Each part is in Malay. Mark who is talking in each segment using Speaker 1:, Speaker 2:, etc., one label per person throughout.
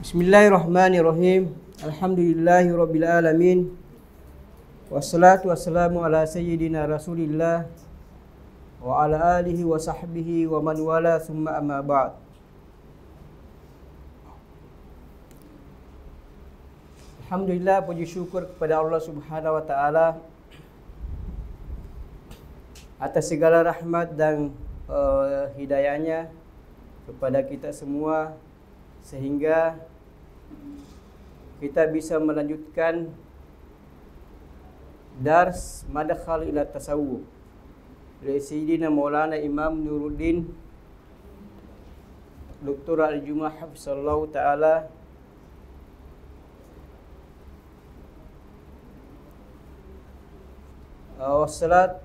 Speaker 1: Bismillahirrahmanirrahim. Alhamdulillahirabbil alamin. Wassalatu wassalamu ala sayyidina Rasulillah wa ala alihi wa sahbihi wa man wala thumma amma ba'd. Alhamdulillah, puji syukur kepada Allah Subhanahu wa taala atas segala rahmat dan hidayahnya kepada kita semua, sehingga kita bisa melanjutkan dars Madkhal ila Tasawuf oleh Sayyidina Maulana Imam Nuruddin Dr. Al-Jumah Hafizallahu Ta'ala. Wassalat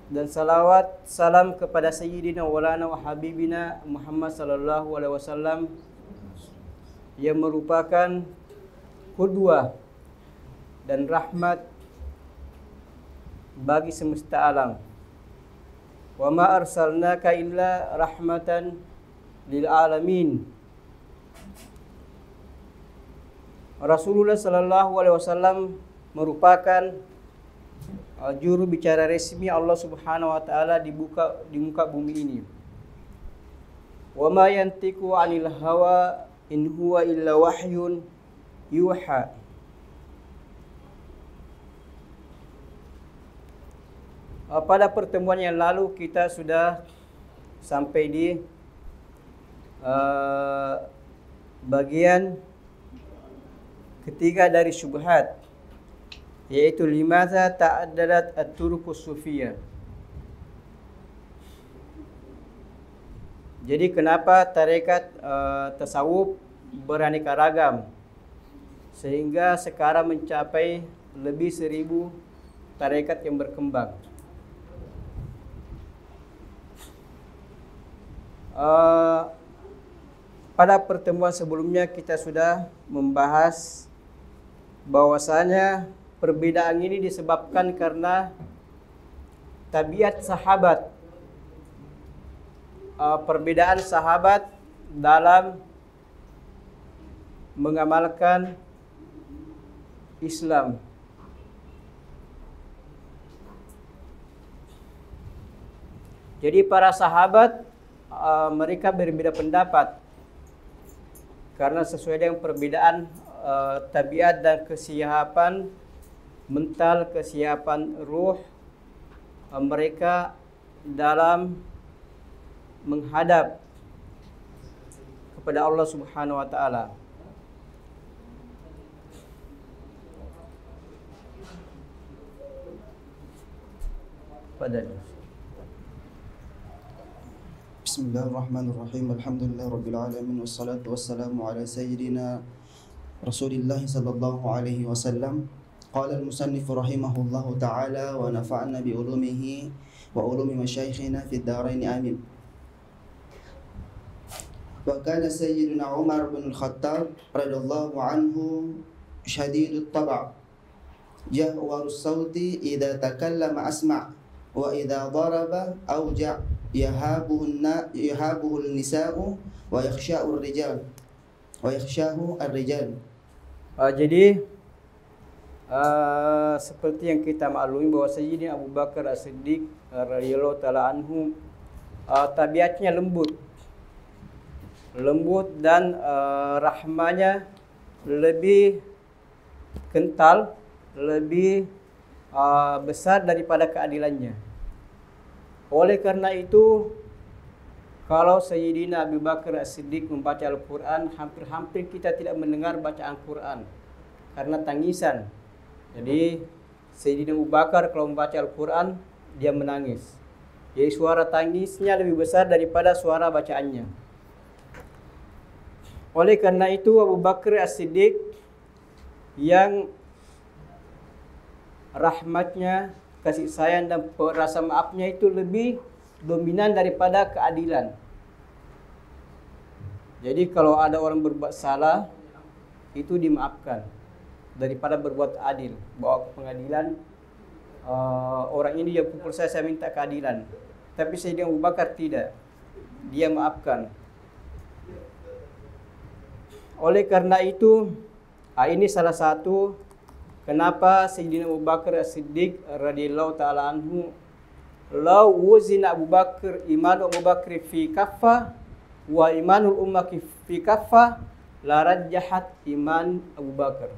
Speaker 1: dan salawat salam kepada Sayyidina Maulana wa Habibina Muhammad sallallahu alaihi wasallam yang merupakan qudwah dan rahmat bagi semesta alam. Wa ma arsalnaka illa rahmatan lil alamin. Rasulullah sallallahu alaihi wasallam merupakan juru bicara resmi Allah Subhanahu wa taala di muka bumi ini. Wa ma yantiqu 'anil hawa in huwa illa wahyun yuha. Pada pertemuan yang lalu kita sudah sampai di bagian ketiga dari syubhat, yaitu limadza ta'addadat at-turuqus sufiyah. Jadi kenapa tarekat tasawuf beraneka ragam sehingga sekarang mencapai lebih 1000 tarekat yang berkembang. Pada pertemuan sebelumnya kita sudah membahas bahwasanya perbedaan ini disebabkan karena tabiat sahabat. Perbedaan sahabat dalam mengamalkan Islam. Jadi para sahabat mereka berbeda pendapat karena sesuai dengan perbedaan tabiat dan kesiapan mental, kesiapan ruh mereka dalam menghadap kepada Allah Subhanahu wa taala. Padahal
Speaker 2: Bismillahirrahmanirrahim. Alhamdulillahirabbil alamin wassalatu wassalamu ala sayyidina Rasulillah sallallahu alaihi wasallam. Qala al-musannif rahimahullahu ta'ala wa nafa'na bi ulumihi wa ulumi masyayikhina fid dharain amin. Wa kana sayyiduna Umar bin al-Khattab radhiyallahu anhu shadidut tab', jahwarus sauti idza takallama asma' wa idza daraba awja' yahabuhu an-nisa'u wa yakhsha'u ar-rijal.
Speaker 1: Jadi seperti yang kita maklumi bahwa Sayyidina Abu Bakar As-Siddiq radhiyallahu taala anhu tabiatnya lembut dan rahmanya lebih kental, lebih besar daripada keadilannya. Oleh karena itu, kalau Sayyidina Abu Bakar As-Siddiq membaca Al-Quran, hampir-hampir kita tidak mendengar bacaan Quran karena tangisan. Jadi Sayyidina Abu Bakar kalau membaca Al-Quran, dia menangis. Jadi suara tangisnya lebih besar daripada suara bacaannya. Oleh karena itu Abu Bakar As-Siddiq yang rahmatnya, kasih sayang dan rasa maafnya itu lebih dominan daripada keadilan. Jadi kalau ada orang berbuat salah, itu dimaafkan daripada berbuat adil, bawa ke pengadilan, orang ini yang pukul saya minta keadilan. Tapi Sayyidina Abu Bakar tidak, dia maafkan. Oleh karena itu, ini salah satu kenapa Sayyidina Abu Bakar As-Siddiq radhiyallahu taala anhu, law wuzina Abu Bakar imanu Abu Bakar fi kaffah wa imanul ummah fi kaffah la rajjahat iman Abu Bakar.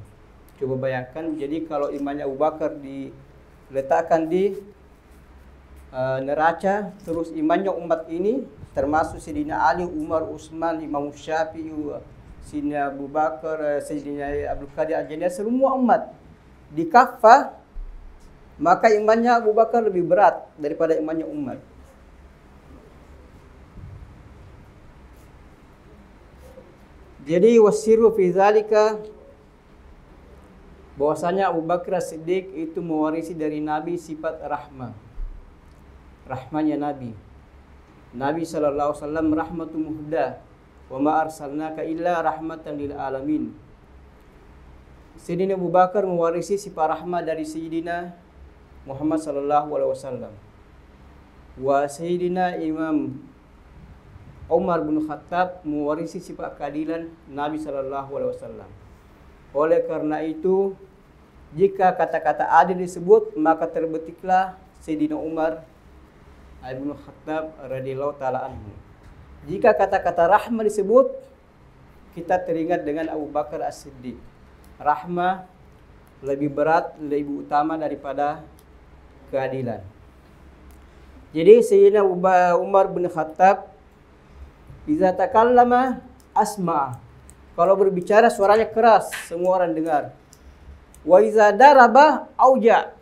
Speaker 1: Coba bayangkan, jadi kalau imannya Abu Bakar diletakkan di neraca, terus imannya umat ini termasuk Sayyidina Ali, Umar, Utsman, Imam Syafi'i, Sayyidina Abu Bakar, Sayyidina Abdul Qadir Al-Jilani, semua umat di kafah, maka imannya Abu Bakar lebih berat daripada imannya umat. Jadi wasiru fi zalika, bahwasanya Abu Bakar As-Siddiq itu mewarisi dari Nabi sifat rahmah. Rahmanya Nabi. Nabi sallallahu alaihi wasallam rahmatul muhda wa ma arsalnaka illa rahmatan lil alamin. Sayyidina Abu Bakar mewarisi sifat rahmah dari Sayyidina Muhammad sallallahu alaihi wasallam. Wa Sayyidina Imam Umar bin Khattab mewarisi sifat keadilan Nabi sallallahu alaihi wasallam. Oleh karena itu, jika kata-kata adil disebut, maka terbetiklah Sayyidina Umar bin Khattab radhiyallahu taala anhu. Jika kata-kata rahmah disebut, kita teringat dengan Abu Bakar As-Siddiq. Rahmah lebih berat, lebih utama daripada keadilan. Jadi Sayyidina Umar bin Khattab, iza takallama asma', kalau berbicara suaranya keras, semua orang dengar. Wa iza daraba auja,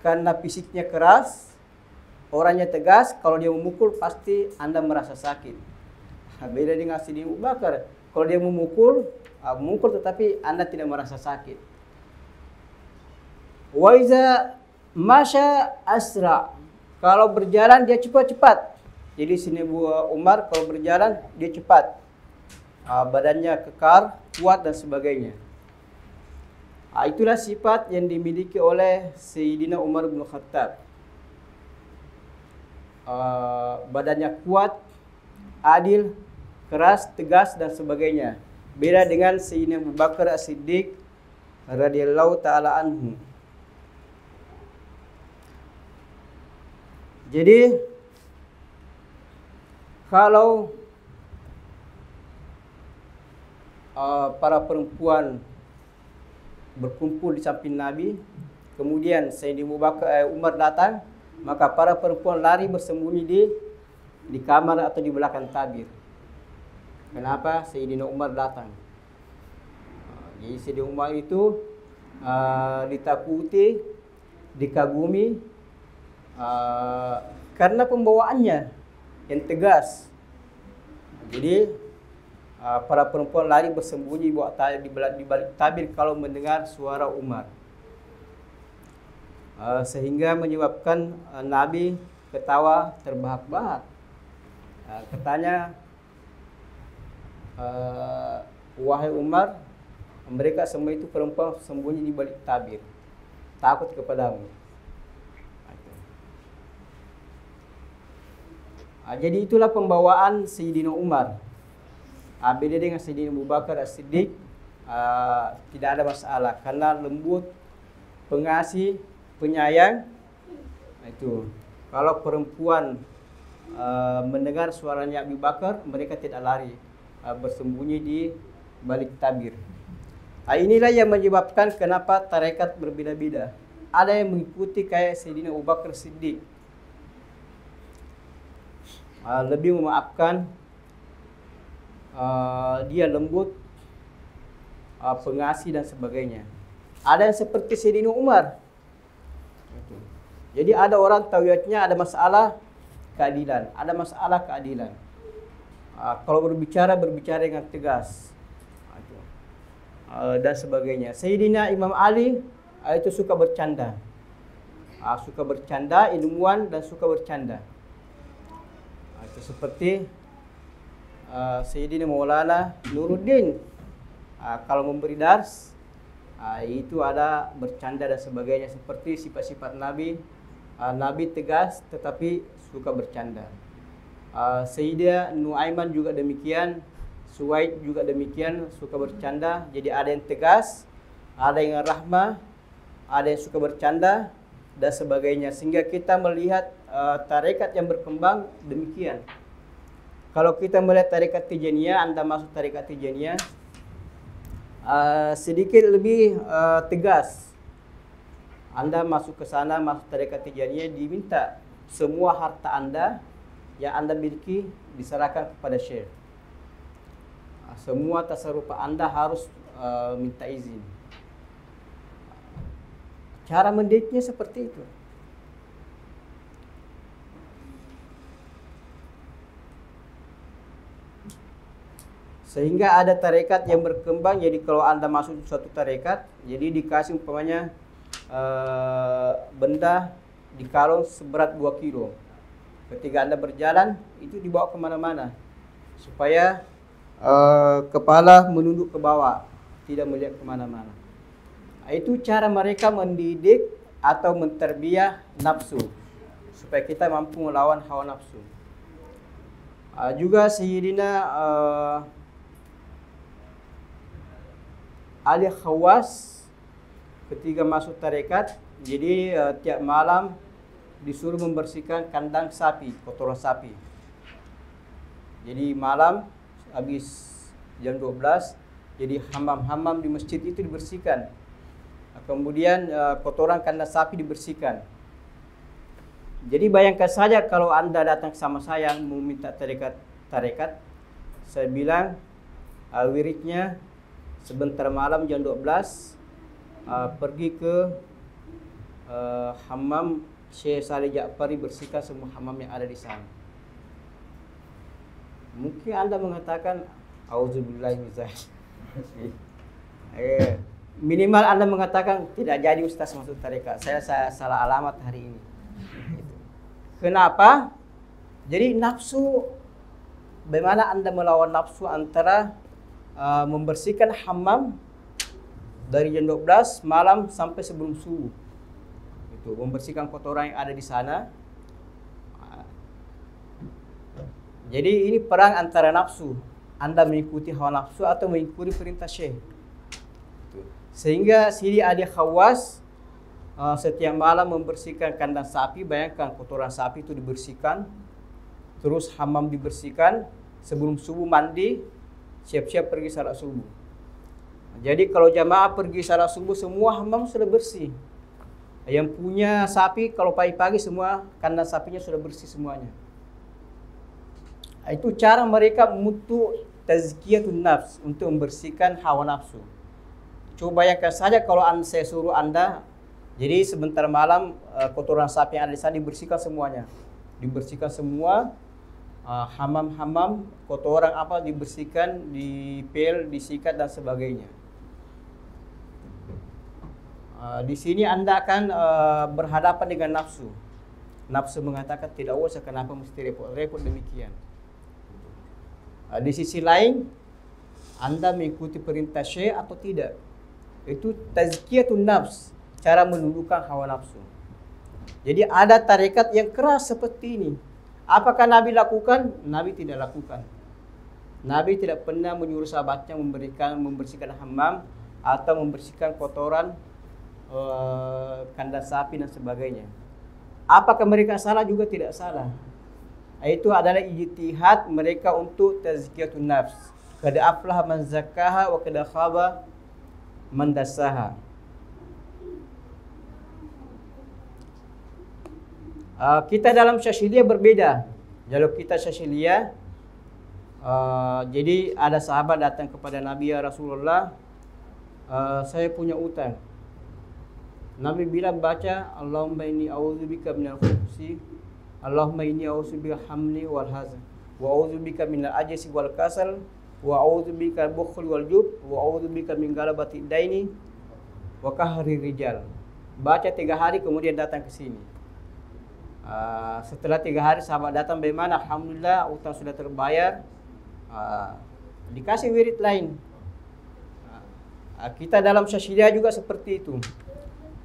Speaker 1: karena fisiknya keras, orangnya tegas, kalau dia memukul pasti Anda merasa sakit. Beda dengan Sayyidina Abu Bakar. Kalau dia memukul tetapi Anda tidak merasa sakit. Wa iza masya asra, kalau berjalan dia cepat-cepat. Jadi Sayyidina Umar kalau berjalan dia cepat. Badannya kekar, kuat dan sebagainya. Itulah sifat yang dimiliki oleh Sayyidina Umar bin Khattab. Badannya kuat, adil, keras, tegas dan sebagainya. Beda dengan Sayyidina Abu Bakar As-Siddiq radhiyallahu taala anhu. Jadi kalau para perempuan berkumpul di samping Nabi, kemudian Sayyidina Abu Bakar Umar datang, maka para perempuan lari bersembunyi di kamar atau di belakang tabir. Kenapa? Sayyidina Umar datang. Jadi Sayyidina Umar itu ditakuti, dikagumi karena pembawaannya yang tegas. Jadi para perempuan lari bersembunyi di balik tabir kalau mendengar suara Umar. Sehingga menyebabkan Nabi ketawa terbahak-bahak. Katanya, wahai Umar, mereka semua itu perempuan sembunyi di balik tabir, takut kepadamu. Jadi itulah pembawaan Sayyidina Umar. Beda dengan Sayyidina Abu Bakar As-Siddiq, tidak ada masalah karena lembut, pengasih, penyayang. Itu kalau perempuan mendengar suaranya Abu Bakar, mereka tidak lari, bersembunyi di balik tabir. Inilah yang menyebabkan kenapa tarekat berbeda-beda. Ada yang mengikuti kayak Sayyidina Abu Bakar Siddiq, lebih memaafkan, dia lembut, pengasih dan sebagainya. Ada yang seperti Sayyidina Umar. Jadi ada orang tauhidnya ada masalah keadilan, ada masalah keadilan. Kalau berbicara dengan tegas, dan sebagainya. Sayyidina Imam Ali itu suka bercanda, ilmuwan dan suka bercanda. Itu seperti Sayyidina Maulana Nuruddin, kalau memberi dars itu ada bercanda dan sebagainya, seperti sifat-sifat Nabi. Nabi tegas tetapi suka bercanda. Sayyidah Nuaiman juga demikian, Suwaid juga demikian, suka bercanda. Jadi ada yang tegas, ada yang rahmah, ada yang suka bercanda dan sebagainya. Sehingga kita melihat tarekat yang berkembang demikian. Kalau kita melihat tarekat Tijaniyah, Anda masuk tarekat Tijaniyah, sedikit lebih tegas. Anda masuk ke sana, masuk tarekat Tijaniyah, diminta semua harta Anda yang Anda miliki diserahkan kepada Syekh. Semua tasarruf Anda harus minta izin. Cara mendidiknya seperti itu. Sehingga ada tarekat yang berkembang. Jadi kalau Anda masuk suatu tarekat, jadi dikasih umpamanya benda di kalung seberat 2 kilo. Ketika Anda berjalan, itu dibawa kemana-mana supaya kepala menunduk ke bawah, tidak melihat kemana-mana. Itu cara mereka mendidik atau menterbiah nafsu supaya kita mampu melawan hawa nafsu. Juga Sayyidina Ali Khawas ketika masuk tarekat, jadi tiap malam disuruh membersihkan kandang sapi, kotoran sapi. Jadi malam habis jam 12, jadi hammam-hammam di masjid itu dibersihkan. Kemudian kotoran kandang sapi dibersihkan. Jadi bayangkan saja kalau Anda datang sama saya mau minta tarekat, saya bilang wiridnya sebentar malam jam 12 pergi ke hammam Syekh Saleh Ja'fari, bersihkan semua hammam yang ada di sana. Mungkin Anda mengatakan auzubillahi minzalik. Minimal Anda mengatakan tidak jadi Ustaz masuk tarekat. Saya salah alamat hari ini. Kenapa? Jadi nafsu, bagaimana Anda melawan nafsu antara membersihkan hammam dari jam 12 malam sampai sebelum subuh. Itu membersihkan kotoran yang ada di sana. Jadi ini perang antara nafsu. Anda mengikuti hawa nafsu atau mengikuti perintah Syekh. Sehingga Sidi Ali Khawas setiap malam membersihkan kandang sapi. Bayangkan kotoran sapi itu dibersihkan, terus hammam dibersihkan, sebelum subuh mandi, siap-siap pergi salat subuh. Jadi kalau jamaah pergi salat subuh, semua hammam sudah bersih. Yang punya sapi kalau pagi-pagi semua kandang sapinya sudah bersih semuanya. Itu cara mereka untuk tazkiyatun nafs, untuk membersihkan hawa nafsu. Coba bayangkan saja kalau saya suruh Anda, jadi sebentar malam kotoran sapi yang ada di sana dibersihkan semuanya. Dibersihkan semua, hammam-hammam, kotoran apa dibersihkan, dipel, disikat dan sebagainya. Di sini Anda akan berhadapan dengan nafsu. Nafsu mengatakan tidak usah, kenapa mesti repot-repot demikian. Di sisi lain, Anda mengikuti perintah Syekh atau tidak. Itu tazkiyatun nafs, cara menundukkan hawa nafsu. Jadi ada tarekat yang keras seperti ini. Apakah Nabi lakukan? Nabi tidak lakukan. Nabi tidak pernah menyuruh sahabatnya membersihkan hammam atau membersihkan kotoran kandang sapi dan sebagainya. Apakah mereka salah? Juga tidak salah. Itu adalah ijtihad mereka untuk tazkiyatun nafs. Qad aflaha man zakkaha wa qad khaba man dassaha. Kita dalam Syadziliyah berbeda. Kalau kita Syadziliyah, jadi ada sahabat datang kepada Nabi, ya Rasulullah, saya punya utang. Nabi bilang baca Allahumma inni a'udzubika minal khubuthi, Allahumma inni a'udzubika hamli wal hazan, wa a'udzubika minal ajzi wal kasal, wa a'udzubika bukhli wal jub, wa a'udzubika min galabati daini wa qahri rijal. Baca 3 hari kemudian datang ke sini. Setelah 3 hari sahabat datang, bagaimana? Alhamdulillah utang sudah terbayar. Dikasih wirid lain. Kita dalam Syadziliyah juga seperti itu.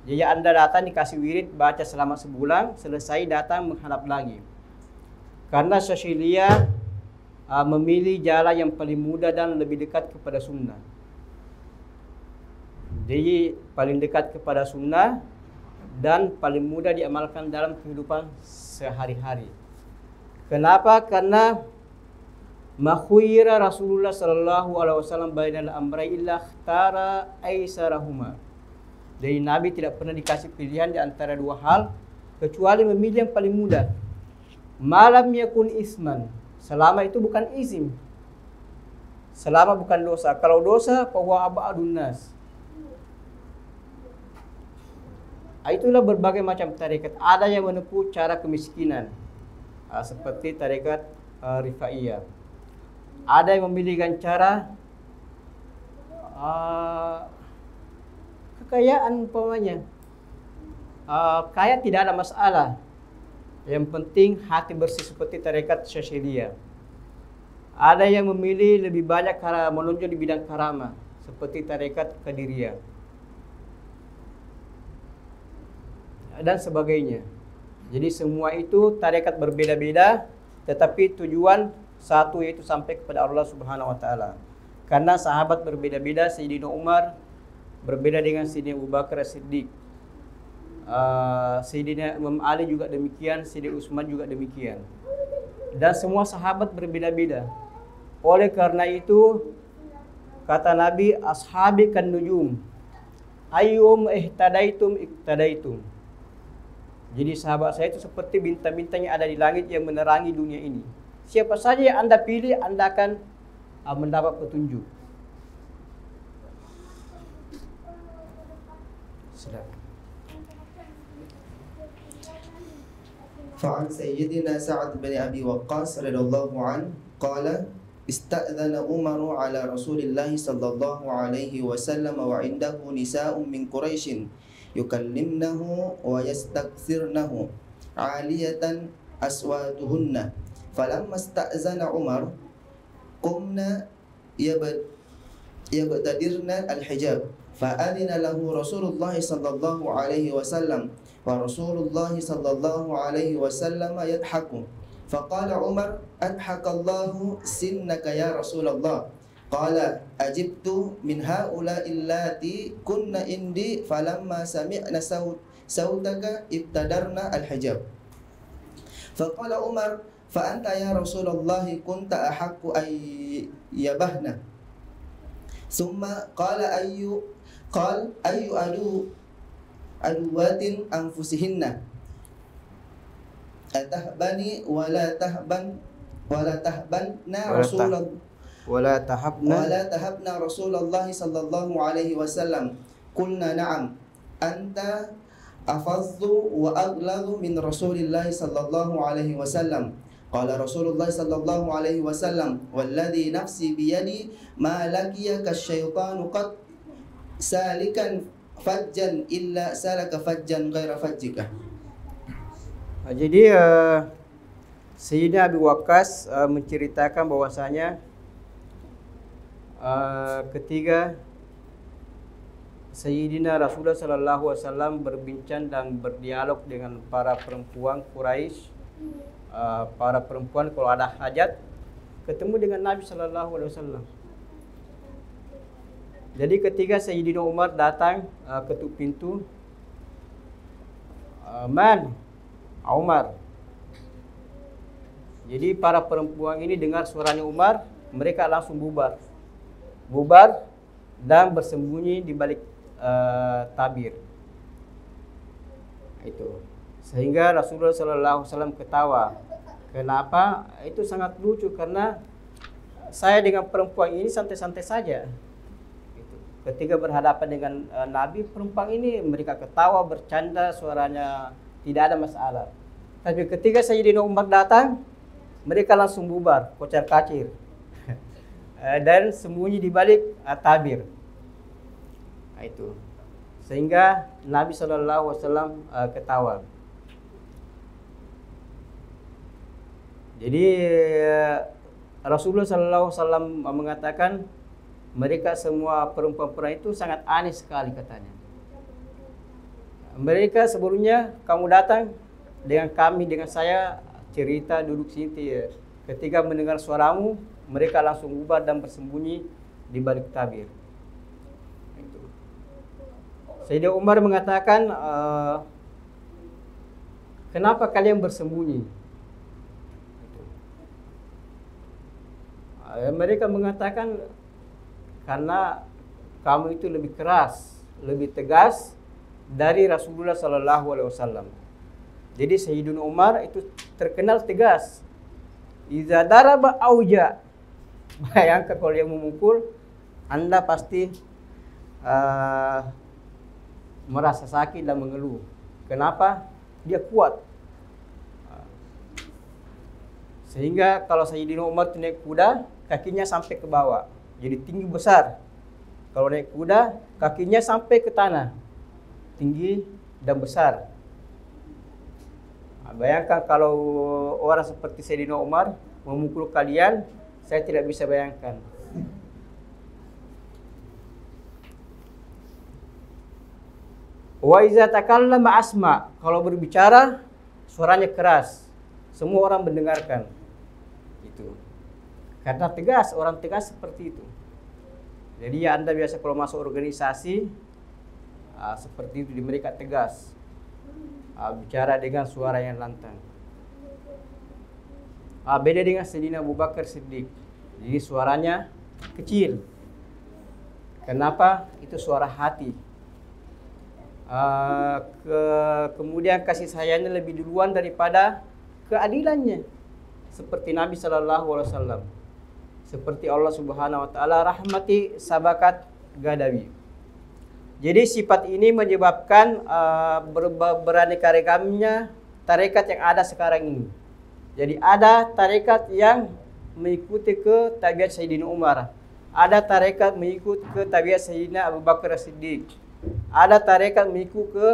Speaker 1: Jadi Anda datang dikasih wirid, baca selama sebulan, selesai datang menghadap lagi. Karena Syadziliyah memilih jalan yang paling mudah dan lebih dekat kepada sunnah. Jadi paling dekat kepada sunnah dan paling mudah diamalkan dalam kehidupan sehari-hari. Kenapa? Karena makhuyira Rasulullah sallallahu alaihi wasallam bainal amrayn illa ikhtara aisarahuma. Jadi Nabi tidak pernah dikasih pilihan di antara dua hal kecuali memilih yang paling mudah. Malam yakun isman, selama itu bukan izim. Selama bukan dosa. Kalau dosa fahuwa ab'adun nas. Itulah berbagai macam tarekat. Ada yang menempuh cara kemiskinan, seperti tarekat Rifaiyah. Ada yang memilihkan cara kekayaan umpamanya. Kaya tidak ada masalah. Yang penting hati bersih seperti tarekat Syadziliyah. Ada yang memilih lebih banyak menonjol di bidang karamah seperti tarekat Qadiriyah dan sebagainya. Jadi semua itu tarekat berbeda-beda, tetapi tujuan satu, yaitu sampai kepada Allah Subhanahu wa taala. Karena sahabat berbeda-beda, Sayyidina Umar berbeda dengan Sayyidina Abu Bakar As-Siddiq. Sayyidina Imam Ali juga demikian, Sayyidina Utsman juga demikian. Dan semua sahabat berbeda-beda. Oleh karena itu kata Nabi, ashabi kan nujum, ayyum ihtadaitum iktadaitum. Jadi sahabat saya itu seperti bintang-bintang yang ada di langit yang menerangi dunia ini. Siapa saja yang Anda pilih, Anda akan mendapat petunjuk. Silakan.
Speaker 2: فعن سيدنا سعد بن أبي وقاص رضي الله عنه قال استأذن عمر على رسول الله صلى الله عليه وسلم وعنده نساء من قريش يكلمنه ويستكثرنه عالية أصواتهن فلما استأذن عمر قمنا يبتدرن الحجاب فأذن له رسول الله صلى الله عليه وسلم ورسول الله صلى الله عليه وسلم يضحك فقال عمر أضحك الله سنك يا رسول الله قال أجبت من هؤلاء اللاتي كن عندي فلما سمعنا صوتك ابتدرنا الحجاب فقال عمر فأنت يا رسول الله كنت أحق أن يبهنا ثم قال أي عدوات أنفسهن أتهبني ولا تهبنا رسول الله صلى الله عليه وسلم قلنا نعم أنت أفظ وأغلظ من رسول الله صلى الله عليه وسلم قال رسول الله صلى الله عليه وسلم والذي نفسي بيدي ما لقيك الشيطان قد سالكا fajjan illa salaka fajjan ghaira fajjika.
Speaker 1: Jadi Sayyidina Abi Waqqas menceritakan bahwasanya ketika Sayyidina Rasulullah sallallahu alaihi wasallam berbincang dan berdialog dengan para perempuan Quraisy, para perempuan kalau ada hajat ketemu dengan Nabi sallallahu alaihi wasallam. Jadi ketika Sayyidina Umar datang ketuk pintu, Umar. Jadi para perempuan ini dengar suaranya Umar, mereka langsung bubar dan bersembunyi di balik tabir. Itu. Sehingga Rasulullah SAW ketawa. Kenapa? Itu sangat lucu karena saya dengan perempuan ini santai-santai saja. Ketika berhadapan dengan Nabi, perempuan ini mereka ketawa, bercanda, suaranya tidak ada masalah. Tapi ketika Sayyidina Umar datang, mereka langsung bubar, kocar-kacir. Dan sembunyi di balik tabir. Itu. Sehingga Nabi SAW ketawa. Jadi Rasulullah SAW mengatakan, mereka semua perempuan-perempuan itu sangat aneh sekali katanya. Mereka sebelumnya kamu datang dengan kami, dengan saya cerita duduk sini ketika mendengar suaramu, mereka langsung bubar dan bersembunyi di balik tabir. Itu. Sayyidina Umar mengatakan, kenapa kalian bersembunyi? Itu. Mereka mengatakan, karena kamu itu lebih keras, lebih tegas dari Rasulullah Sallallahu Alaihi Wasallam. Jadi Sayyidina Umar itu terkenal tegas. Iza daraba auja. Bayangkan kalau dia memukul, Anda pasti merasa sakit dan mengeluh. Kenapa? Dia kuat. Sehingga kalau Sayyidina Umar naik kuda, kakinya sampai ke bawah. Jadi tinggi besar. Kalau naik kuda, kakinya sampai ke tanah. Tinggi dan besar. Bayangkan kalau orang seperti Sayyidina Umar memukul kalian, saya tidak bisa bayangkan. Wa iza takallama asma, kalau berbicara suaranya keras, semua orang mendengarkan. Itu. Karena tegas, orang tegas seperti itu. Jadi ya Anda biasa kalau masuk organisasi seperti itu, mereka tegas, bicara dengan suara yang lantang. Beda dengan Sayyidina Abu Bakar Siddiq. Jadi suaranya kecil. Kenapa? Itu suara hati. Kemudian kasih sayangnya lebih duluan daripada keadilannya. Seperti Nabi Sallallahu Alaihi Wasallam. Seperti Allah Subhanahu Wa Taala, rahmati sabakat gadawi. Jadi sifat ini menyebabkan beraneka ragamnya tarekat yang ada sekarang ini. Jadi ada tarekat yang mengikuti ke tabiat Sayyidina Umar. Ada tarekat mengikut ke tabiat Sayyidina Abu Bakar Siddiq. Ada tarekat mengikut ke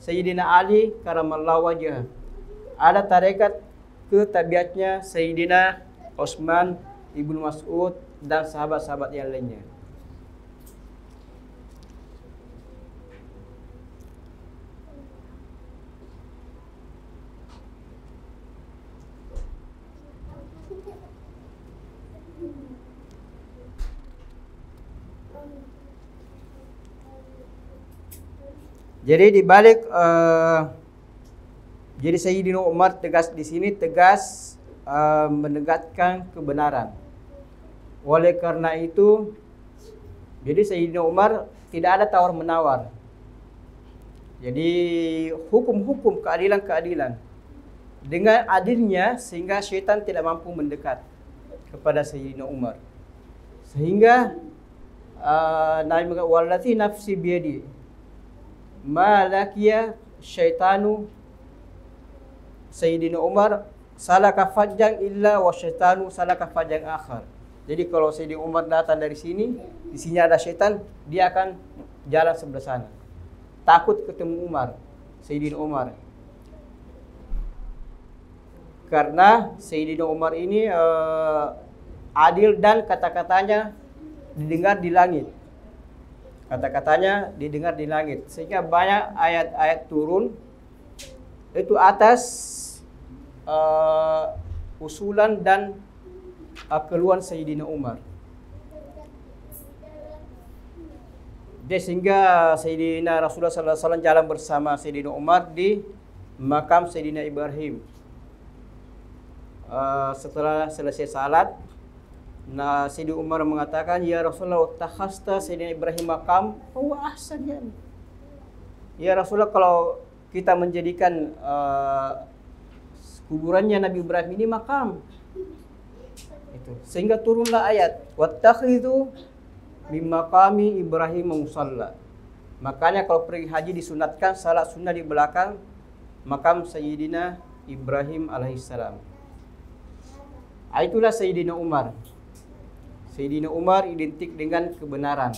Speaker 1: Sayyidina Ali karamallahu wajhah. Ada tarekat ke tabiatnya Sayyidina Utsman Ibnu Mas'ud dan sahabat-sahabat yang lainnya. Jadi dibalik jadi Sayyidina Umar tegas di sini, tegas menegakkan kebenaran. Oleh karena itu, jadi Sayyidina Umar tidak ada tawar-menawar. Jadi hukum-hukum, keadilan-keadilan. Dengan adilnya sehingga syaitan tidak mampu mendekat kepada Sayyidina Umar. Sehingga Nabi mengatakan, "Wallati nafsi biyadi, ma laqiya syaitanu." Sayyidina Umar salaka fajjan illa wa syaitanu salaka fajjan akhar. Jadi kalau Sayyidina Umar datang dari sini, di sini ada syaitan, dia akan jalan sebelah sana. Takut ketemu Umar, Sayyidina Umar. Karena Sayyidina Umar ini adil dan kata-katanya didengar di langit. Kata-katanya didengar di langit. Sehingga banyak ayat-ayat turun itu atas usulan dan keluhan Sayyidina Umar. Jadi sehingga Sayyidina Rasulullah SAW jalan bersama Sayyidina Umar di makam Sayyidina Ibrahim. Setelah selesai salat, Sayyidina Umar mengatakan, "Ya Rasulullah, takhasta Sayyidina Ibrahim makam, wa ahsan ya." Ya Rasulullah, kalau kita menjadikan kuburannya Nabi Ibrahim ini makam. Itu. Sehingga turunlah ayat, "Wattakhidhu min maqami Ibrahim musalla." Makanya kalau pergi haji disunatkan salat sunnah di belakang makam Sayyidina Ibrahim alaihissalam. Itulah Sayyidina Umar. Sayyidina Umar identik dengan kebenaran.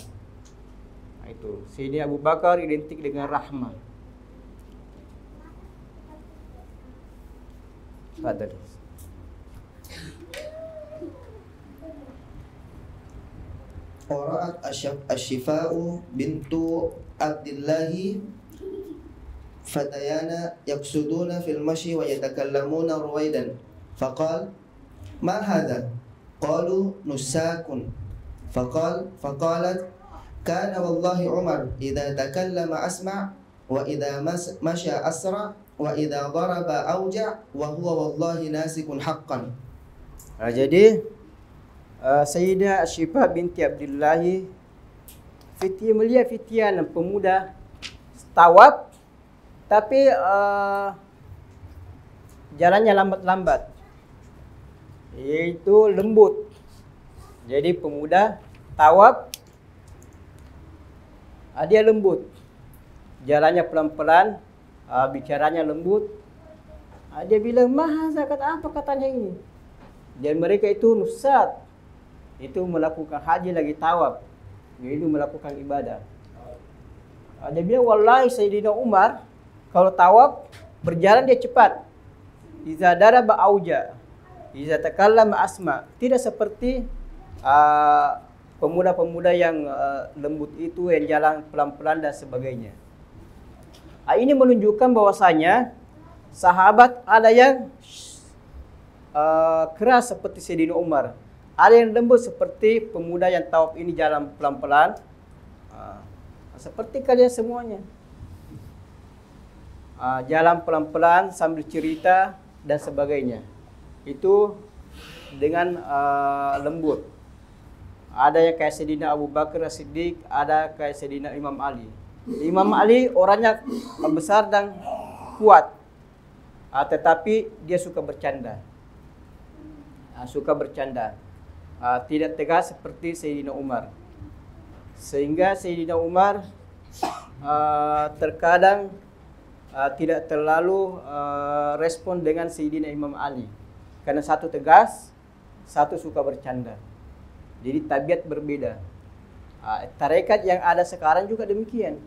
Speaker 1: Itu. Sayyidina Abu Bakar identik dengan rahmah. Fadal.
Speaker 2: Qara'at Asy-Syifa'u bintu Abdillahi fatayana yaqsuduna fil mashi wa yatakallamuna ruwaidan. Faqal ما هذا؟ قالوا نساك. فقالت كان والله عمر إذا تكلم أسمع وإذا مشى أسرع وإذا ضرب أوجع وهو والله ناسك حقا.
Speaker 1: Jadi Sayyidah Ashifa binti Abdullah melihat fitian pemuda tawaf, tapi jalannya lambat-lambat, yaitu lembut. Jadi pemuda tawaf, dia lembut, jalannya pelan-pelan, bicaranya lembut. Dia bilang, "Maha kata apa katanya ini?" Dan mereka itu nusat, itu melakukan haji lagi tawaf, yaitu melakukan ibadah. Dia bilang, "Wallahi Sayyidina Umar kalau tawaf berjalan dia cepat. Iza daraba auja, iza takallama asma." Tidak seperti pemuda-pemuda yang lembut itu, yang jalan pelan-pelan dan sebagainya. Ini menunjukkan bahwasanya sahabat ada yang keras seperti Sayyidina Umar, ada yang lembut seperti pemuda yang tawaf ini jalan pelan-pelan, seperti kalian semuanya, jalan pelan-pelan sambil cerita dan sebagainya, itu dengan lembut. Ada yang kayak Sayyidina Abu Bakar As-Siddiq, ada kayak Sayyidina Imam Ali. Imam Ali orangnya besar dan kuat, tetapi dia suka bercanda. Tidak tegas seperti Sayyidina Umar. Sehingga Sayyidina Umar terkadang tidak terlalu respon dengan Sayyidina Imam Ali, karena satu tegas, satu suka bercanda. Jadi tabiat berbeda. Tarekat yang ada sekarang juga demikian.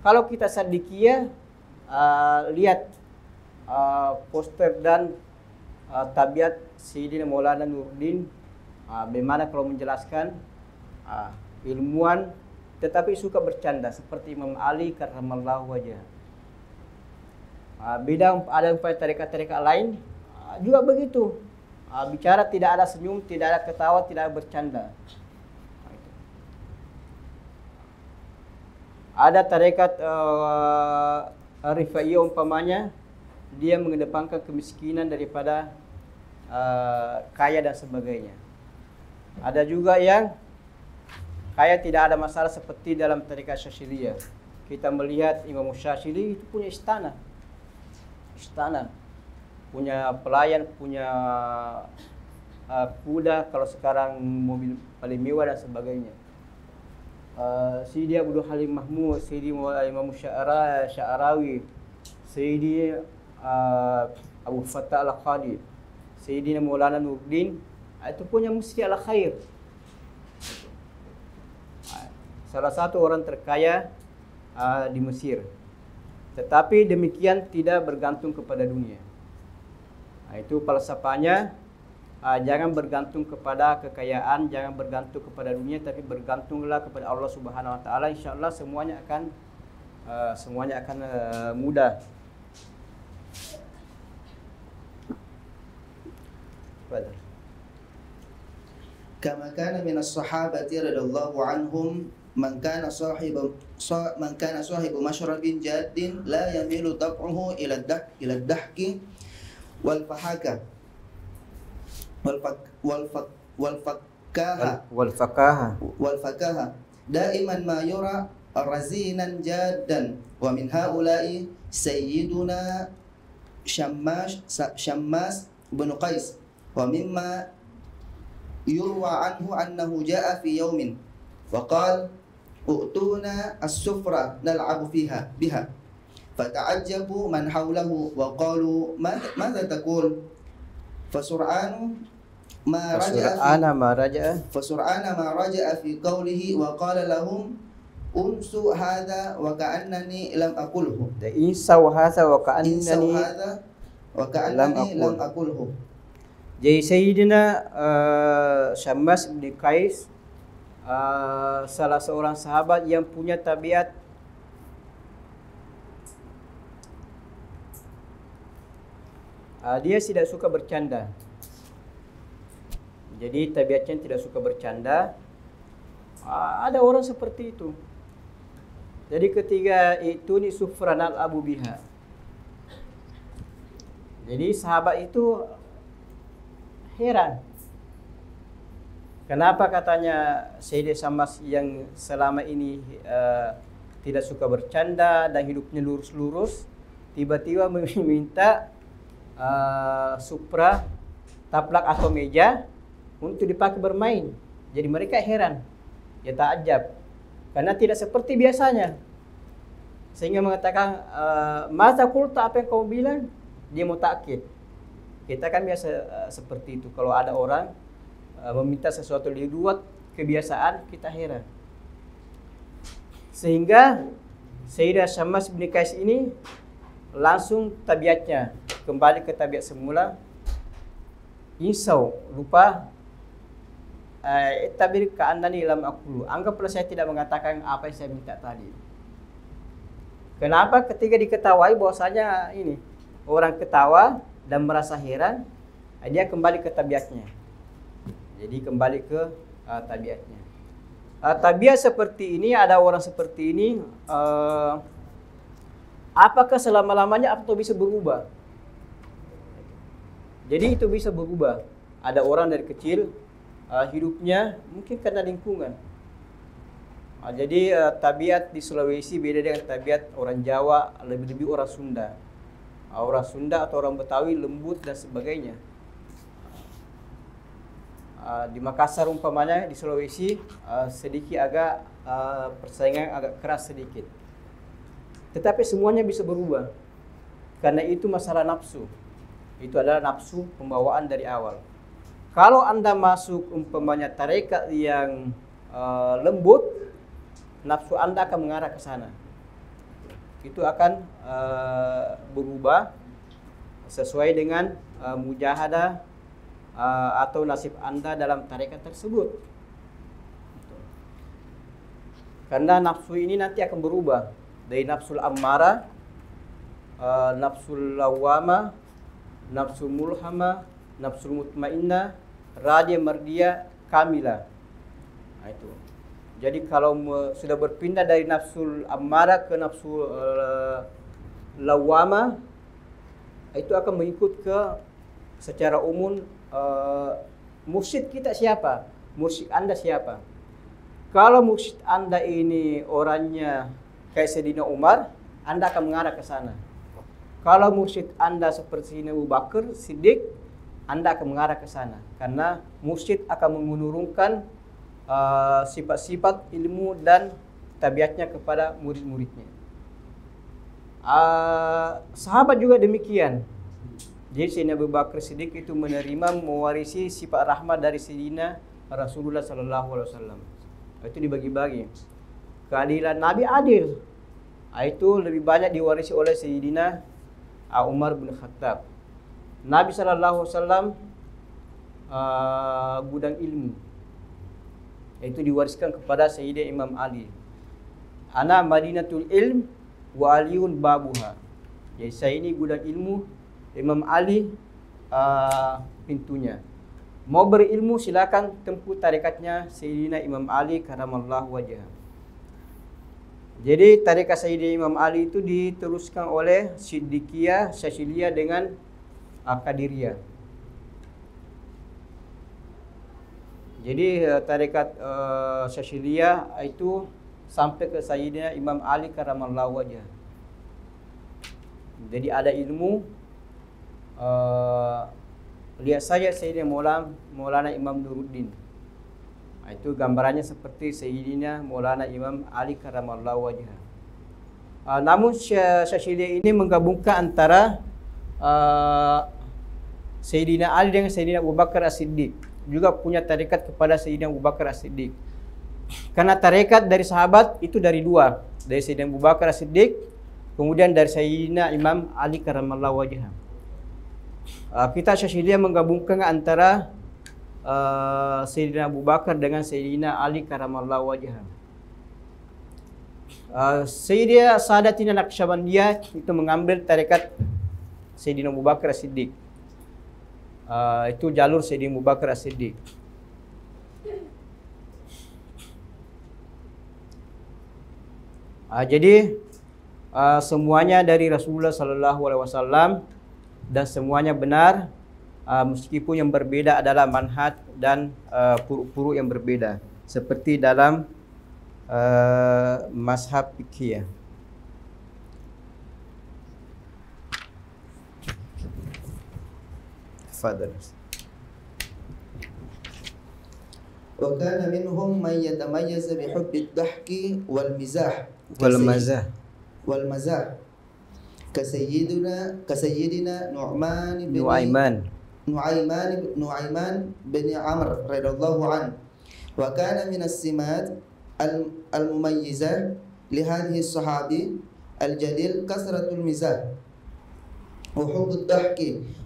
Speaker 1: Kalau kita Sadikiyah, lihat poster dan tabiat Sayyidina Maulana Nuruddin, bagaimana kalau menjelaskan, ilmuwan tetapi suka bercanda seperti Imam Ali karramallahu wajhah. Beda ada tarekat-tarekat lain juga begitu, bicara tidak ada senyum, tidak ada ketawa, tidak ada bercanda. Ada tarekat Rifaiyah umpamanya, dia mengedepankan kemiskinan daripada kaya dan sebagainya. Ada juga yang kaya tidak ada masalah seperti dalam tarekat Syadziliyah. Kita melihat Imam Syadzili itu punya istana, punya pelayan, punya kuda, kalau sekarang mobil paling mewah dan sebagainya. Sayyidi Abdul Halim Mahmud, Sayyidi Imam Sya'arawi, Sayyidi Abu Fattah Al-Qadi, Sayyidina Maulana Nuruddin, itu punya Masjid Al-Khair. Salah satu orang terkaya di Mesir. Tetapi demikian tidak bergantung kepada dunia. Itu falsafahnya, jangan bergantung kepada kekayaan, jangan bergantung kepada dunia, tapi bergantunglah kepada Allah Subhanahu wa taala. Insyaallah semuanya akan mudah.
Speaker 2: Kama kana min as-sahabati radhiyallahu anhum man kana sahibu mashrabin jaddin la yamilu tab'uhu ila ad-dahki wal fahaka wal fakaha daiman ma yura razinan jaddan wa min haula'i sayyiduna Syammas bin Qais wa mimma yurwa anhu annahu jaa fi yawmin wa qala u'tuna as-sufra nal'abu biha fata'ajjabu man hawlahu wa qalu madza taqul fasur'ana ma raja'a fi qawlihi wa qala lahum unsu hadha wa ka'annani lam aqulhu lam aqulhu.
Speaker 1: Jadi Sayyidina Syammas bin Qais, salah seorang sahabat yang punya tabiat dia tidak suka bercanda. Jadi tabiatnya tidak suka bercanda. Ada orang seperti itu. Jadi ketiga itu ni sufranal abu biha. Jadi sahabat itu heran. Kenapa katanya Sayyidina Syammas yang selama ini tidak suka bercanda dan hidupnya lurus-lurus, tiba-tiba meminta supra, taplak atau meja untuk dipakai bermain. Jadi mereka heran, ya takjab, karena tidak seperti biasanya. Sehingga mengatakan, masa kulta, apa yang kau bilang? Dia mau takkid. Kita kan biasa seperti itu. Kalau ada orang meminta sesuatu di luar kebiasaan, kita heran. Sehingga Sayyidina Syammas bin Qais ini langsung tabiatnya kembali ke tabiat semula. Insau, lupa. Tabir ka'annani lam aqulu. Anggaplah saya tidak mengatakan apa yang saya minta tadi. Kenapa? Ketika diketahui bahwasanya ini orang ketawa dan merasa heran, dia kembali ke tabiatnya. Jadi kembali ke tabiatnya. Tabiat seperti ini, ada orang seperti ini, apakah selama-lamanya atau bisa berubah? Jadi itu bisa berubah. Ada orang dari kecil hidupnya mungkin karena lingkungan. Jadi tabiat di Sulawesi beda dengan tabiat orang Jawa, lebih-lebih orang Sunda. Orang Sunda atau orang Betawi lembut dan sebagainya. Di Makassar umpamanya, di Sulawesi sedikit agak persaingan agak keras sedikit. Tetapi semuanya bisa berubah. Karena itu masalah nafsu. Itu adalah nafsu pembawaan dari awal. Kalau Anda masuk umpamanya tarekat yang lembut, nafsu Anda akan mengarah ke sana. Itu akan berubah sesuai dengan mujahadah atau nasib Anda dalam tarekat tersebut. Karena nafsu ini nanti akan berubah dari nafsul ammara, nafsul lawama, nafsul mulhama, nafsul mutmainnah, radiyah mardiyah, kamilah. Nah, itu. Jadi kalau sudah berpindah dari nafsul ammara ke nafsul lawama, itu akan mengikut ke secara umum mursyid kita siapa? Mursyid Anda siapa? Kalau mursyid Anda ini orangnya kayak Sayyidina Umar, Anda akan mengarah ke sana. Kalau mursyid Anda seperti Sayyidina Abu Bakar Siddiq, Anda akan mengarah ke sana. Karena mursyid akan menurunkan sifat-sifat ilmu dan tabiatnya kepada murid-muridnya. Sahabat juga demikian. Jadi Sayyidina Abu Bakar Siddiq itu menerima mewarisi sifat rahmat dari Sayyidina Rasulullah SAW. Itu dibagi-bagi. Keadilan Nabi adil. Itu lebih banyak diwarisi oleh Sayyidina Umar bin Khattab. Nabi SAW gudang ilmu. Itu diwariskan kepada Sayyidina Imam Ali. Ana Madinatul Ilm wa Aliun babuha. Jadi saya ini gudang ilmu, Imam Ali pintunya. Mau berilmu silakan tempuh tarikatnya Sayyidina Imam Ali karamallahu wajhah. Jadi tarekat Sayyidina Imam Ali itu diteruskan oleh Siddiqiyah, Syadziliyah dengan Qadiriyah. Jadi tarekat Syadziliyah itu sampai ke Sayyidina Imam Ali karamallahu wajhah. Jadi ada ilmu, lihat saja Sayyidina Maulana Imam Nuruddin. Itu gambarannya seperti Sayyidina Maulana Imam Ali karamallahu wajhah. Namun Syadziliyah ini menggabungkan antara Sayyidina Ali dengan Sayyidina Abu Bakar As-Siddiq. Juga punya tarekat kepada Sayyidina Abu Bakar As-Siddiq. Karena tarekat dari sahabat itu dari dua, dari Sayyidina Abu Bakar As-Siddiq, kemudian dari Sayyidina Imam Ali karamallahu wajhah. Kita Syadziliyah menggabungkan antara Sayyidina Abu Bakar dengan Sayyidina Ali karamallahu wajhah. Sayyidina Sadatina Naqsyabandiyah itu mengambil tarekat Sayyidina Abu Bakar As-Siddiq. Itu jalur Sayyidina Abu Bakar As-Siddiq. Jadi semuanya dari Rasulullah sallallahu alaihi wasallam dan semuanya benar, meskipun yang berbeda adalah manhaj dan furu'-furu' yang berbeda seperti dalam mazhab fikih. Tafadhal.
Speaker 2: وكان منهم من يتميز بحب الضحك والمزاح والمزاح كسيدنا نعمان بن عمرو رضي الله عنه. وكان من السمات المميزة لهذه الصحابي الجليل كثرة المزاح وحب الضحك.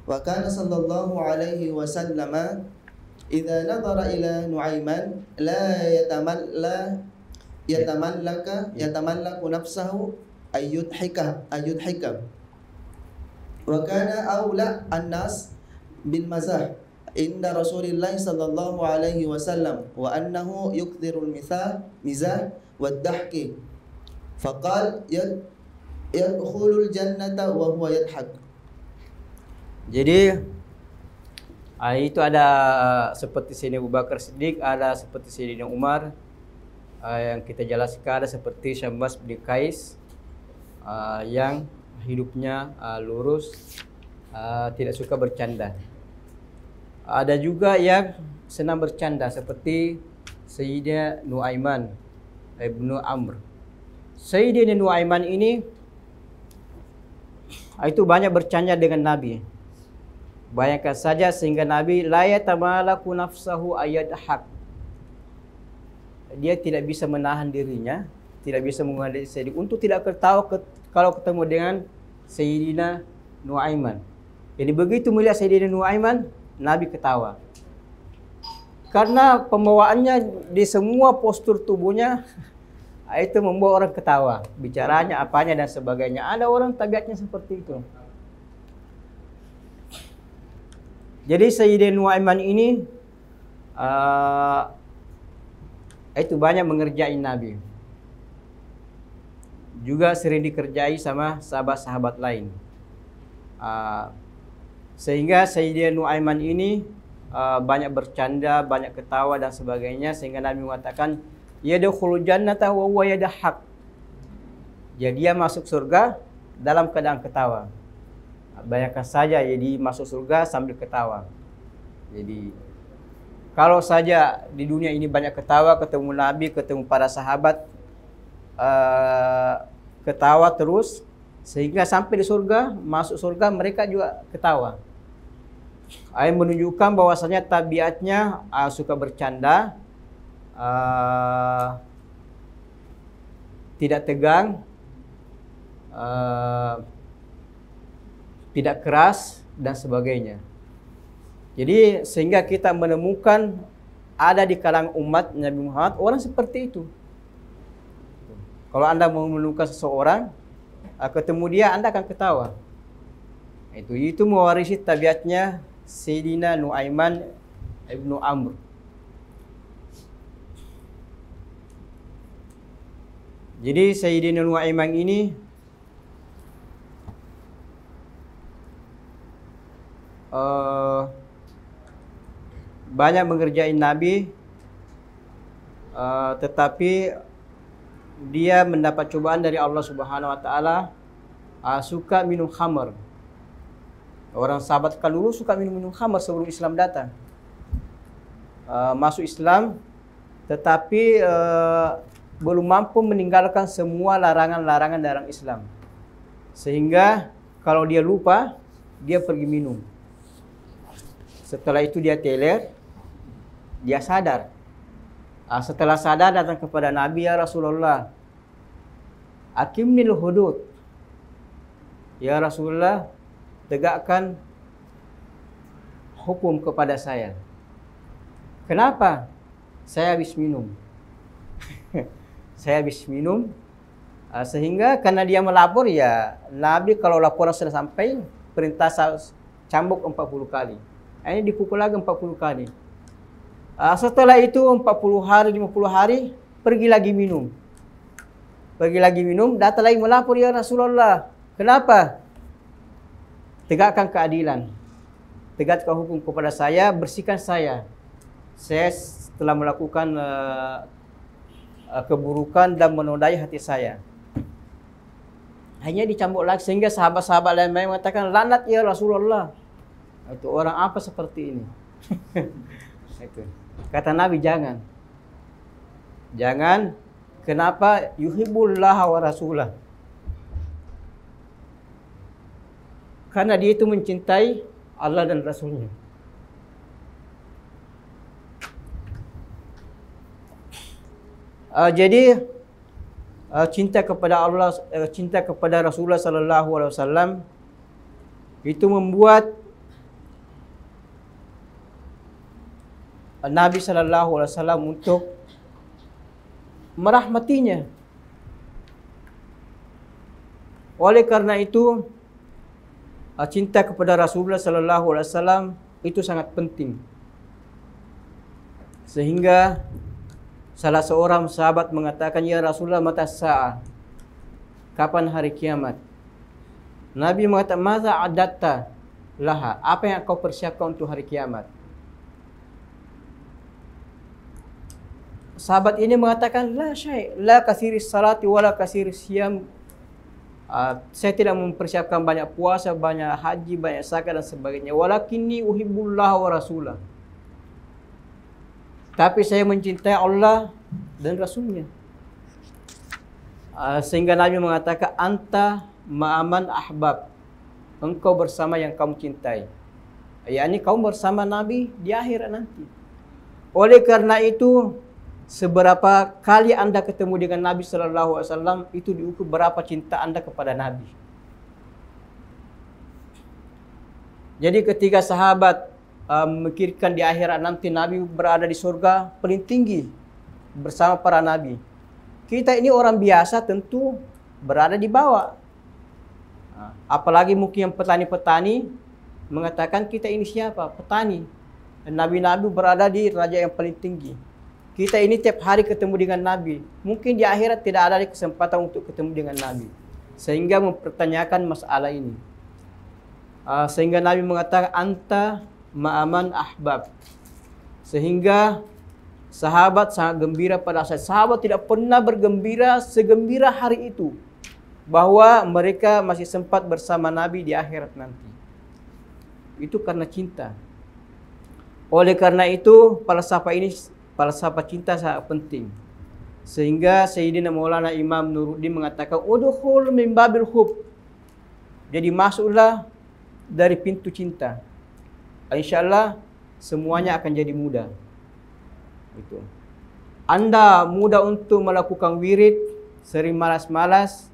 Speaker 2: وكان صلى الله عليه وسلم إذا نظر إلى نعيمان لا يتملك نفسه أن يضحك. وكان أولى الناس بالمزاح عند رسول الله صلى الله عليه وسلم وأنه يكثر المزاح والضحك. فقال يدخل الجنة وهو يضحك.
Speaker 1: Jadi itu ada seperti Sayyidina Abu Bakar Siddiq, ada seperti Sayyidina Umar, yang kita jelaskan, ada seperti Syambas bin Qais yang hidupnya lurus, tidak suka bercanda. Ada juga yang senang bercanda seperti Sayyidina Nu'aiman ibnu Amr. Sayyidina Nu'aiman ini itu banyak bercanda dengan Nabi. Bayangkan saja sehingga Nabi la yatamalaku nafsahu ayadhak. Dia tidak bisa menahan dirinya, tidak bisa mengendalikan diri untuk tidak ketawa kalau ketemu dengan Sayyidina Nu'aiman. Jadi begitu melihat Sayyidina Nu'aiman, Nabi ketawa. Karena pembawaannya di semua postur tubuhnya itu membawa orang ketawa, bicaranya, apanya dan sebagainya. Ada orang tabiatnya seperti itu. Jadi Sayyidina Nu'aiman ini itu banyak mengerjai Nabi. Juga sering dikerjai sama sahabat-sahabat lain. Sehingga Sayyidina Nu'aiman ini banyak bercanda, banyak ketawa dan sebagainya, sehingga Nabi mengatakan yadkhulul jannata wa huwa yadhak. Jadi dia masuk surga dalam keadaan ketawa. Bayangkan saja, jadi masuk surga sambil ketawa. Jadi kalau saja di dunia ini banyak ketawa, ketemu Nabi, ketemu para sahabat, ketawa terus, sehingga sampai di surga, masuk surga mereka juga ketawa. Ayat menunjukkan bahwasanya tabiatnya suka bercanda, tidak tegang, tidak keras dan sebagainya. Jadi sehingga kita menemukan ada di kalangan umat Nabi Muhammad orang seperti itu. Kalau Anda mau menemukan seseorang, ketemu dia, Anda akan ketawa. Itu mewarisi tabiatnya Sayyidina Nu'aiman ibnu Amr. Jadi Sayyidina Nu'aiman ini banyak mengerjai Nabi, tetapi dia mendapat cobaan dari Allah Subhanahu Wa Taala, suka minum khamar. Orang sahabat kan dulu suka minum khamar sebelum Islam datang. Masuk Islam, tetapi belum mampu meninggalkan semua larangan-larangan dalam Islam. Sehingga kalau dia lupa, dia pergi minum. Setelah itu dia teler, dia sadar. Setelah sadar datang kepada Nabi, ya Rasulullah, akimnil hudud. Ya Rasulullah, tegakkan hukum kepada saya. Kenapa? Saya habis minum. Saya habis minum. Sehingga karena dia melapor, ya Nabi kalau laporan sudah sampai, perintah cambuk 40 kali. Ini dipukul lagi 40 kali. Setelah itu 40 hari, 50 hari, pergi lagi minum. Pergi lagi minum, datang lagi melapor, ya Rasulullah. Kenapa? Tegakkan keadilan. Tegakkan hukum kepada saya, bersihkan saya. Saya telah melakukan keburukan dan menodai hati saya. Hanya dicambuk lagi sehingga sahabat-sahabat lain mengatakan, laknat ya Rasulullah. Itu orang apa seperti ini? Itu. Kata Nabi, jangan. Jangan. Kenapa? Yuhibbullah wa rasulah. Karena dia itu mencintai Allah dan Rasulnya. Jadi cinta kepada Allah, cinta kepada Rasulullah sallallahu alaihi wasallam itu membuat Nabi sallallahu alaihi wasallam untuk merahmatinya. Oleh karena itu, cinta kepada Rasulullah sallallahu alaihi wasallam itu sangat penting. Sehingga salah seorang sahabat mengatakan, ya Rasulullah, mata sa'ah? Kapan hari kiamat? Nabi mengatakan, maza adatta laha? Apa yang kau persiapkan untuk hari kiamat? Sahabat ini mengatakan, la syai', la kasiris salati wala kasiris siyam. Saya tidak mempersiapkan banyak puasa, banyak haji, banyak zakat dan sebagainya. Walakinni uhibbullah wa rasulah. Tapi saya mencintai Allah dan Rasulnya. Sehingga Nabi mengatakan, anta ma'aman ahbab. Engkau bersama yang kamu cintai. yakni kaum bersama Nabi di akhirat nanti. Oleh karena itu, seberapa kali Anda ketemu dengan Nabi sallallahu alaihi wasallam itu diukur berapa cinta Anda kepada Nabi. Jadi ketika sahabat memikirkan di akhirat nanti Nabi berada di surga paling tinggi bersama para nabi. Kita ini orang biasa tentu berada di bawah. Apalagi mungkin yang petani-petani mengatakan kita ini siapa? Petani. Dan nabi-nabi berada di raja yang paling tinggi. Kita ini tiap hari ketemu dengan Nabi. Mungkin di akhirat tidak ada kesempatan untuk ketemu dengan Nabi. Sehingga mempertanyakan masalah ini. Sehingga Nabi mengatakan anta ma'aman ahbab. Sehingga sahabat sangat gembira pada saat. Sahabat tidak pernah bergembira segembira hari itu. Bahwa mereka masih sempat bersama Nabi di akhirat nanti. Itu karena cinta. Oleh karena itu, falsafah cinta sangat penting. Sehingga Sayyidina Maulana Imam Nuruddin mengatakan, udkhul min babil hub. Jadi masuklah dari pintu cinta. InsyaAllah semuanya akan jadi mudah. Itu. Anda mudah untuk melakukan wirid, sering malas-malas.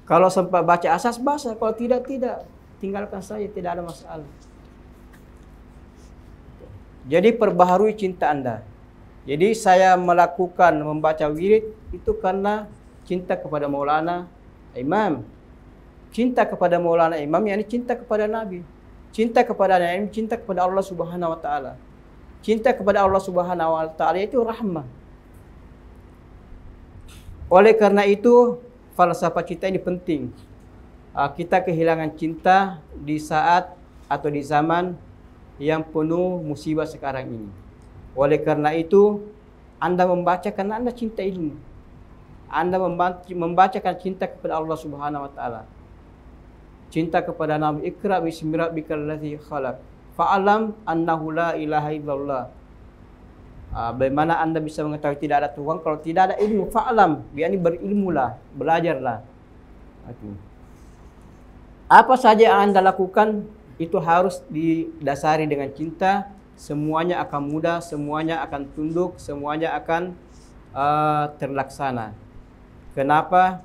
Speaker 1: Kalau sempat baca asas bahasa, kalau tidak, tinggalkan saja, tidak ada masalah. Jadi perbaharui cinta Anda. Jadi saya melakukan membaca wirid itu karena cinta kepada Maulana Imam. Cinta kepada Maulana Imam yakni cinta kepada Nabi. Cinta kepada Nabi, cinta kepada Allah Subhanahu wa taala. Cinta kepada Allah Subhanahu wa taala itu rahmah. Oleh karena itu, falsafah cinta ini penting. Kita kehilangan cinta di saat atau di zaman yang penuh musibah sekarang ini. Oleh karena itu, Anda membaca karena Anda cinta ilmu. Anda membacakan cinta kepada Allah Subhanahu wa taala. Cinta kepada Nabi, Iqra bismi rabbikal ladzi khalaq. Fa'alam annahu la ilaha illallah. Bagaimana Anda bisa mengetahui tidak ada Tuhan kalau tidak ada ilmu? Fa'alam, yakni berilmulah, belajarlah. Apa saja yang Anda lakukan itu harus didasari dengan cinta. Semuanya akan mudah, semuanya akan tunduk, semuanya akan terlaksana. Kenapa?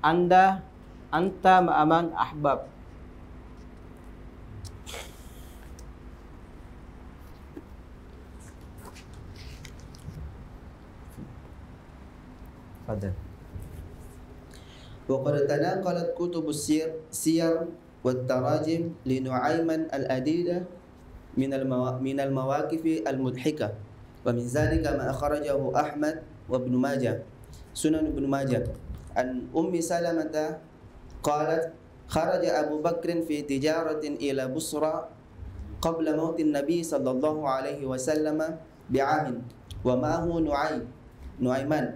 Speaker 1: Anta ma'aman ahbab. Fadal.
Speaker 2: وقد تناقلت كتب السير والتراجم لنعيمن الأديدة من المواقف المضحكة ومن ذلك ما أخرجه أحمد وابن ماجه سنن ابن ماجه عن أم سلمة قالت خرج أبو بكر في تجارة إلى بصرى قبل موت النبي صلى الله عليه وسلم بعام ومعه نعيمان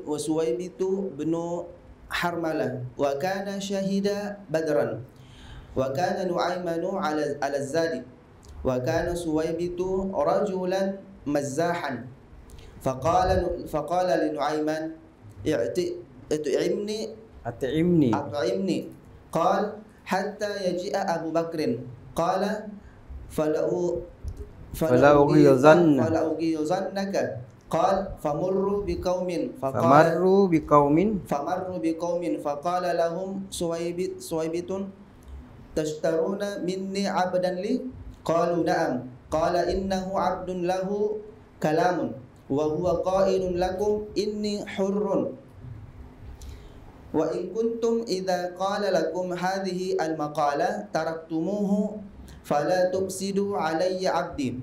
Speaker 2: وسويبة بن حرملة وكان شهد بدرا وكان نعيمان على الزاد وكان سويبة رجلا مزاحا فقال لنعيمان أطعمني قال حتى يجيء أبو بكر قال فلأغيظنك قال فمروا بقوم فقال لهم سويبة تشترون مني عبدا لي قالوا نعم قال إنه عبد له كلام وهو قائل لكم إني حر وإن كنتم إذا قال لكم هذه المقالة تركتموه فلا تفسدوا علي عبدي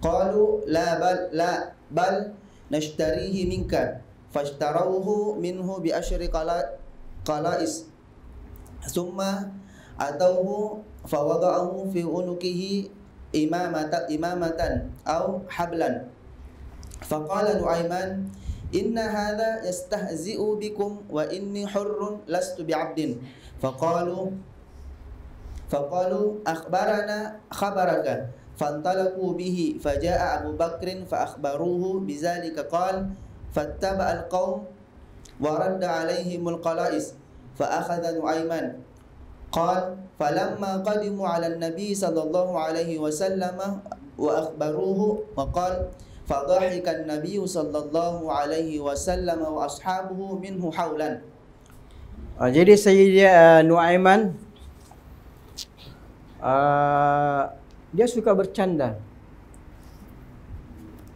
Speaker 2: قالوا لا بل نشتريه منك فاشتروه منه بعشر قلائس ثم أتوه فوضعه في عنقه إمامة أو حبلا فقال نعيمان إن هذا يستهزئ بكم وإني حر لست بعبد فقالوا أخبرنا خبرك فانطلقوا به فجاء أبو بكر فأخبروه بذلك قال فاتبع القوم ورد عليهم القلائس فأخذ نعيمان قال فلما قدموا على النبي صلى الله عليه وسلم وأخبروه وقال فضحك النبي صلى الله عليه وسلم وأصحابه منه حولا.
Speaker 1: Jadi Sayyidah Nuaiman dia suka bercanda.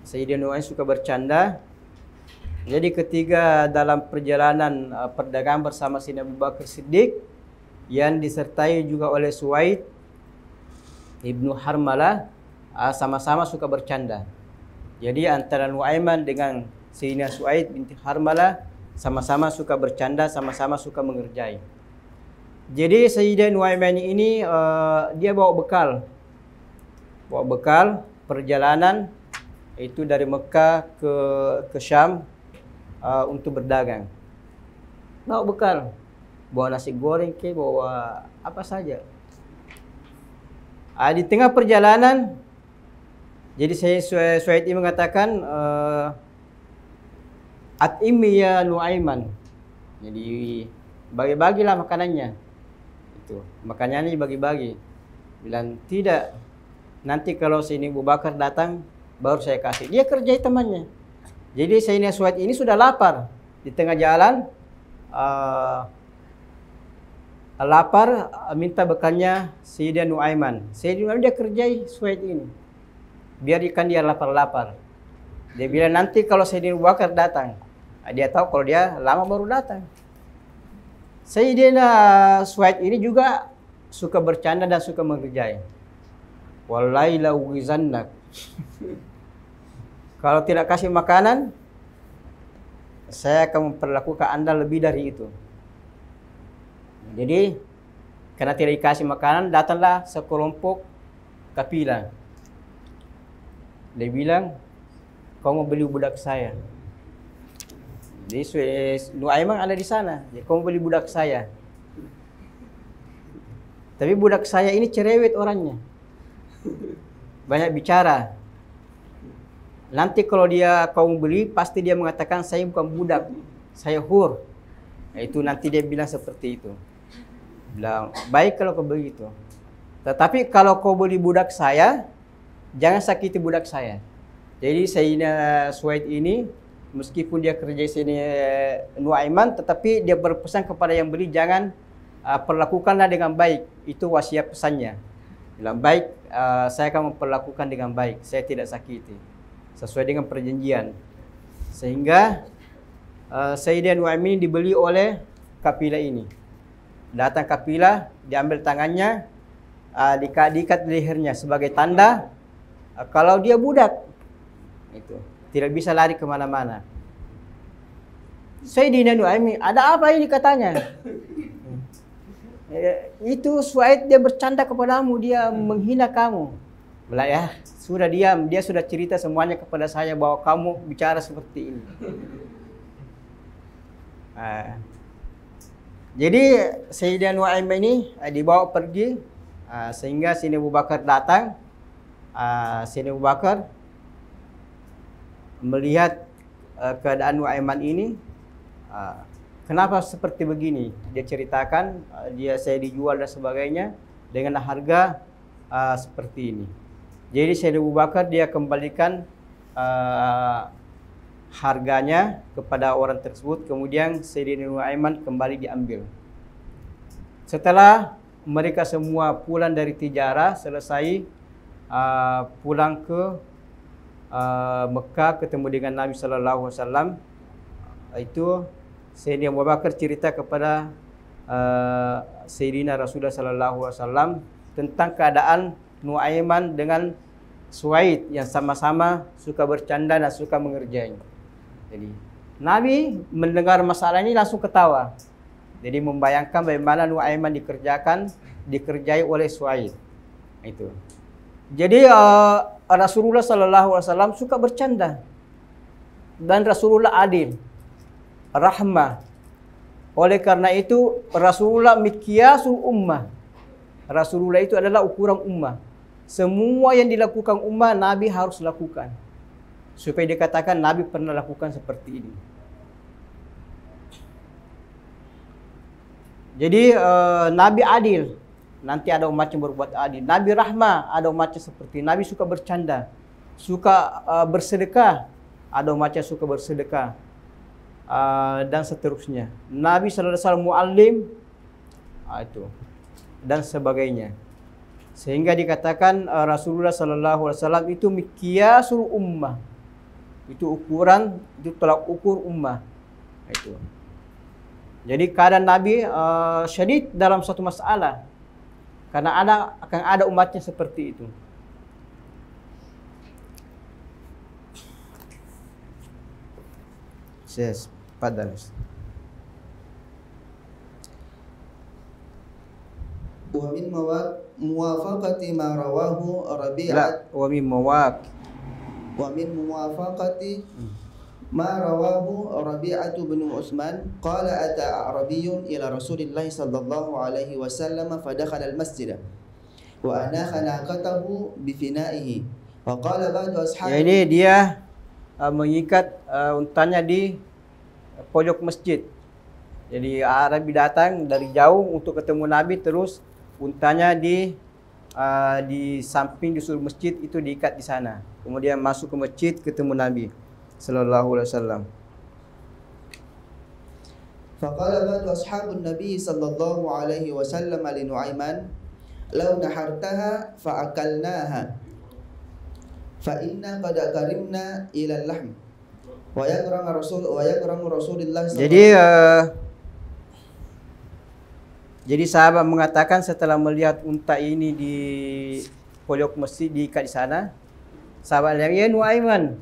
Speaker 1: Sayyidah Nuaiman suka bercanda. Jadi ketika dalam perjalanan perdagangan bersama Sayyidina Abu Bakar Siddiq yang disertai juga oleh Suwaid Ibnu Harmalah, sama-sama suka bercanda. Jadi antara Nuaiman dengan Sayyidina Suwaid binti Harmalah sama-sama suka bercanda, sama-sama suka mengerjai. Jadi Sayyidah Nuaiman ini dia bawa bekal perjalanan itu dari Mekah ke Syam untuk berdagang. Bawa bekal, bawa nasi goreng ke, bawa apa saja. Di tengah perjalanan, jadi saya Suhaid ini mengatakan at'imi ya Nuaiman. Jadi bagi-bagilah makanannya. Itu, makanannya dibagi-bagi. Bilang tidak, nanti kalau sini Abu Bakar datang baru saya kasih. Dia kerjai temannya. Jadi Sayyidina Suhaid ini sudah lapar di tengah jalan. Lapar, minta bekalnya Sayyidina Nuaiman. Sayyidina Nuaiman dia kerjai Suhaid ini. Biarkan dia lapar-lapar. Dia bilang nanti kalau Sayyidina Abu Bakar datang, dia tahu kalau dia lama baru datang. Sayyidina Suhaid ini juga suka bercanda dan suka mengerjai. Wallahi la ughizannak. Kalau tidak kasih makanan, saya akan memperlakukan Anda lebih dari itu. Jadi, karena tidak dikasih makanan, datanglah sekelompok kafilah. Dia bilang, kau mau beli budak saya. Jadi Nuaiman ada di sana. Jadi, kau mau beli budak saya. Tapi budak saya ini cerewet orangnya. Banyak bicara. Nanti kalau kau mau beli, pasti dia mengatakan saya bukan budak, saya hur. Itu nanti dia bilang seperti itu. Bilang, baik kalau kau begitu. Tetapi kalau kau beli budak saya, jangan sakiti budak saya. Jadi Sayyidina Suhaid ini, meskipun dia kerja sini Nuaiman, tetapi dia berpesan kepada yang beli, jangan perlakukanlah dengan baik. Itu wasiat pesannya. Bilang, baik, saya akan memperlakukan dengan baik, saya tidak sakiti. Sesuai dengan perjanjian. Sehingga Sayyidina Nuaiman dibeli oleh kafilah ini. Datang kafilah, diambil tangannya, diikat di lehernya sebagai tanda kalau dia budak. Itu tidak bisa lari kemana-mana. Sayyidina Nu'aimin, ada apa ini katanya? Itu Suaid dia bercanda kepadamu, dia menghina kamu. Belah ya, sudah diam, dia sudah cerita semuanya kepada saya bahwa kamu bicara seperti ini. Jadi Sayyidina Nu'aimin ini dibawa pergi sehingga Sayyidina Abu Bakar datang. Sayyidina Abu Bakar melihat keadaan Nu'aiman ini. Kenapa seperti begini? Dia ceritakan saya dijual dan sebagainya dengan harga seperti ini. Jadi Sayyidina Abu Bakar dia kembalikan harganya kepada orang tersebut. Kemudian Sayyidina Nu'aiman kembali diambil. Setelah mereka semua pulang dari tijarah, selesai pulang ke Mekah ketemu dengan Nabi sallallahu alaihi wasallam, itu Sayyidina Abu Bakar cerita kepada Sayyidina Rasulullah sallallahu alaihi wasallam tentang keadaan Nu'aiman dengan Suaid yang sama-sama suka bercanda dan suka mengerjai. Jadi Nabi mendengar masalah ini langsung ketawa. Jadi membayangkan bagaimana Nu'aiman dikerjai oleh Suaid. Itu. Jadi Rasulullah sallallahu alaihi wasallam suka bercanda. Dan Rasulullah adil, rahmah. Oleh karena itu Rasulullah miqyasul ummah. Rasulullah itu adalah ukuran ummah. Semua yang dilakukan ummah Nabi harus lakukan. Supaya dikatakan Nabi pernah lakukan seperti ini. Jadi Nabi adil. Nanti ada umat yang berbuat adil. Nabi rahmah, ada umat yang seperti Nabi suka bercanda, suka bersedekah, ada umat yang suka bersedekah. Dan seterusnya. Nabi sallallahu alaihi wasallam muallim, itu dan sebagainya. Sehingga dikatakan Rasulullah sallallahu alaihi wasallam itu miqyasul ummah. Itu ukuran, itu tolak ukur ummah. Itu. Jadi keadaan Nabi syadid dalam suatu masalah. Karena akan ada umatnya seperti itu. Yes, padahal.
Speaker 2: Wa min muwafaqati ma rawahu Rabi'ah.
Speaker 1: La, wa min
Speaker 2: muwafaqati ma rawahu Rabi'ah bin Utsman qala ata Arabiyyun ila Rasulillah sallallahu alaihi wasallam fadakhala al-masjid wa anakha naqatahu bi fina'ihi wa qala ba'du ashabi.
Speaker 1: Jadi dia mengikat untanya di pojok masjid. Jadi Arabi datang dari jauh untuk ketemu Nabi, terus untanya di samping di sudut masjid itu diikat di sana. Kemudian masuk ke masjid ketemu Nabi sallallahu alaihi wasallam.
Speaker 2: Faqala ba'du ashabun Nabi sallallahu alaihi wasallam li Nu'aiman law nahartaha fa akalnaha fa inna qad karimna ila al-lahm wa yakramu Rasulullah sallallahu.
Speaker 1: Jadi sahabat mengatakan setelah melihat unta ini di pojok masjid diikat di sana, sahabat bilang, "Ya Nu'aiman,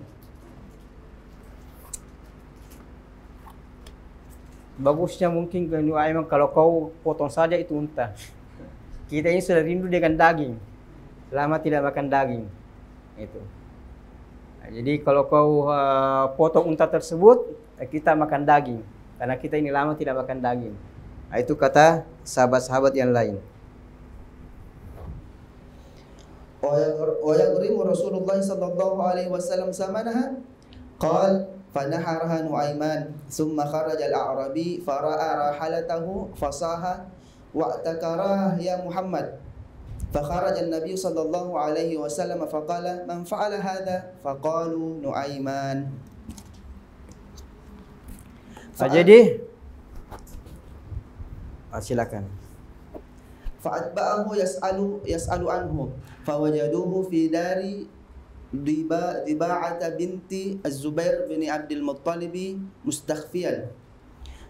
Speaker 1: bagusnya mungkin ke Nu'aiman kalau kau potong saja itu unta. Kita ini sudah rindu dengan daging, lama tidak makan daging." Itu. Nah, jadi kalau kau potong unta tersebut, kita makan daging, karena kita ini lama tidak makan daging. Nah, itu kata sahabat-sahabat yang lain.
Speaker 2: Wa yaqrimu Rasulullah sallallahu alaihi wasallam samanaha qala fanaharaha Nu'aiman thumma kharaja al-a'rabi fara'a rahalatahu fasaha wa'takara ya Muhammad fakharaja an-nabiy sallallahu alaihi wasallam faqala man fa'ala hadha faqalu Nu'aiman.
Speaker 1: Jadi silakan.
Speaker 2: Fa'atba'ahu yas'alu anhu fawajaduhu fi dari Diba'ata binti Az-Zubair bin Abdul Muttalib mustakhfiyan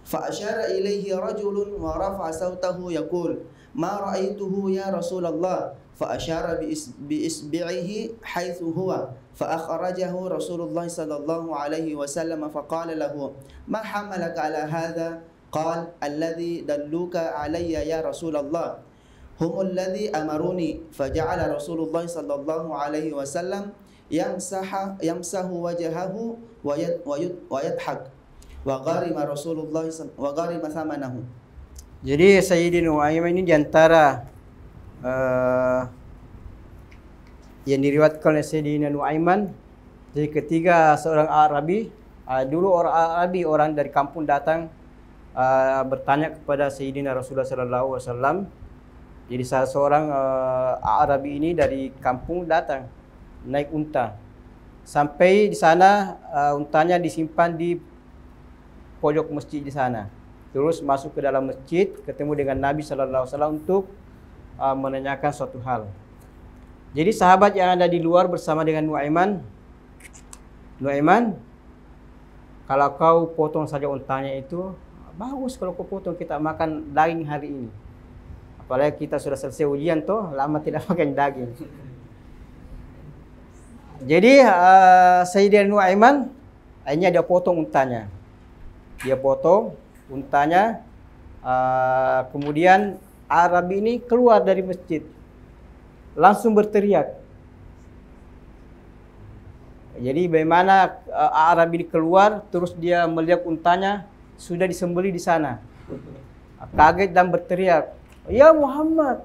Speaker 2: fa asyara ilayhi rajulun wa rafa'a sawtahu yaqul ma ra'aituhu ya Rasulullah, fa asyara bi isbi'ihi haitsu huwa, fa akhrajahu Rasulullah sallallahu alaihi wasallam fa qala lahu ma hamalaka ala hadha, qala alladhi dalluka alayya ya Rasulullah humul ladzi amaruni, faja'ala Rasulullah sallallahu alaihi wasallam yamsahu wajhahu wa yadhak wa gharima Rasulullah wa gharima thamanahu.
Speaker 1: Jadi Sayyidina Nu'aim ini diantara yang diriwayatkan oleh Sayyidina Nu'aiman. Jadi ketiga seorang Arabi, dulu orang Arabi, orang dari kampung datang bertanya kepada Sayyidina Rasulullah sallallahu alaihi wasallam. Jadi salah seorang Arabi ini dari kampung datang naik unta. Sampai di sana untanya disimpan di pojok masjid di sana. Terus masuk ke dalam masjid, ketemu dengan Nabi sallallahu alaihi wasallam untuk menanyakan suatu hal. Jadi sahabat yang ada di luar bersama dengan Nu'aiman, kalau kau potong saja untanya itu bagus, kalau kau potong kita makan daging hari ini. Apalagi kita sudah selesai ujian toh, lama tidak makan daging. Jadi Sayyidina Nu'aiman akhirnya dia potong untanya. Dia potong untanya, kemudian Arabi ini keluar dari masjid, langsung berteriak. Jadi bagaimana Arabi ini keluar, terus dia melihat untanya sudah disembelih di sana. Kaget dan berteriak, "Ya Muhammad!"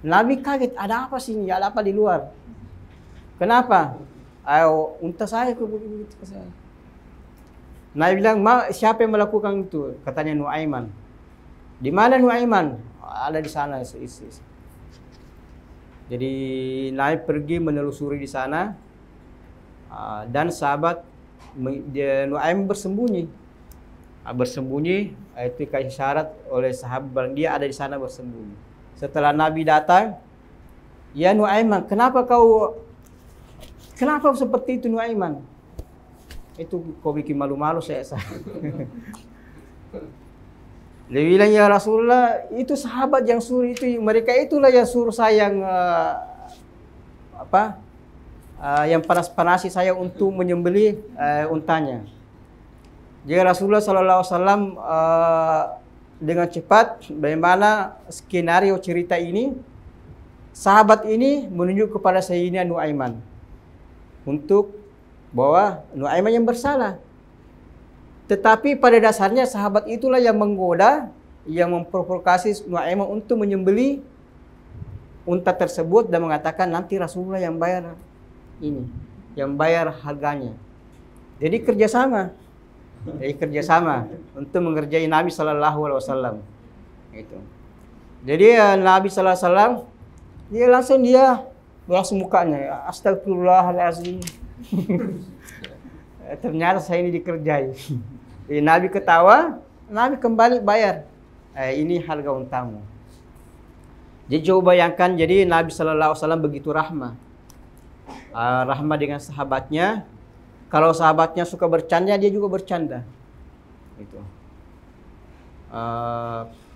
Speaker 1: Nabi kaget, ada apa sih ini? Ada apa di luar? Kenapa? Ayo, unta saya begitu ke saya. Nabi bilang, siapa yang melakukan itu? Katanya Nu'aiman. Di mana Nu'aiman? Ada di sana. Jadi Nabi pergi menelusuri di sana, dan sahabat Nu'aim bersembunyi. Itu kasih syarat oleh sahabat, dia ada di sana bersembunyi. Setelah Nabi datang, "Ya Nu'aiman, kenapa seperti itu Nu'aiman?" "Itu kau bikin malu-malu saya." Dia bilang, "Ya Rasulullah, itu sahabat yang suruh itu, mereka itulah yang suruh saya yang panas-panasi saya untuk menyembelih untanya." Jadi Rasulullah sallallahu alaihi wasallam dengan cepat bagaimana skenario cerita ini, sahabat ini menunjuk kepada Sayyidina Nu'aiman untuk bahwa Nu'aiman yang bersalah. Tetapi pada dasarnya sahabat itulah yang menggoda, yang memprovokasi Nu'aiman untuk menyembelih unta tersebut dan mengatakan nanti Rasulullah yang bayar ini, yang bayar harganya. Jadi kerjasama untuk mengerjai Nabi sallallahu alaihi wasallam. Itu. Jadi Nabi sallallahu alaihi wasallam dia langsung mukanya, "Astagfirullahalazim." Ternyata saya ini dikerjai. Jadi Nabi ketawa, Nabi kembali bayar. Ini harga untamu. Jadi coba bayangkan, jadi Nabi sallallahu alaihi wasallam begitu rahmah dengan sahabatnya. Kalau sahabatnya suka bercanda, dia juga bercanda. Itu.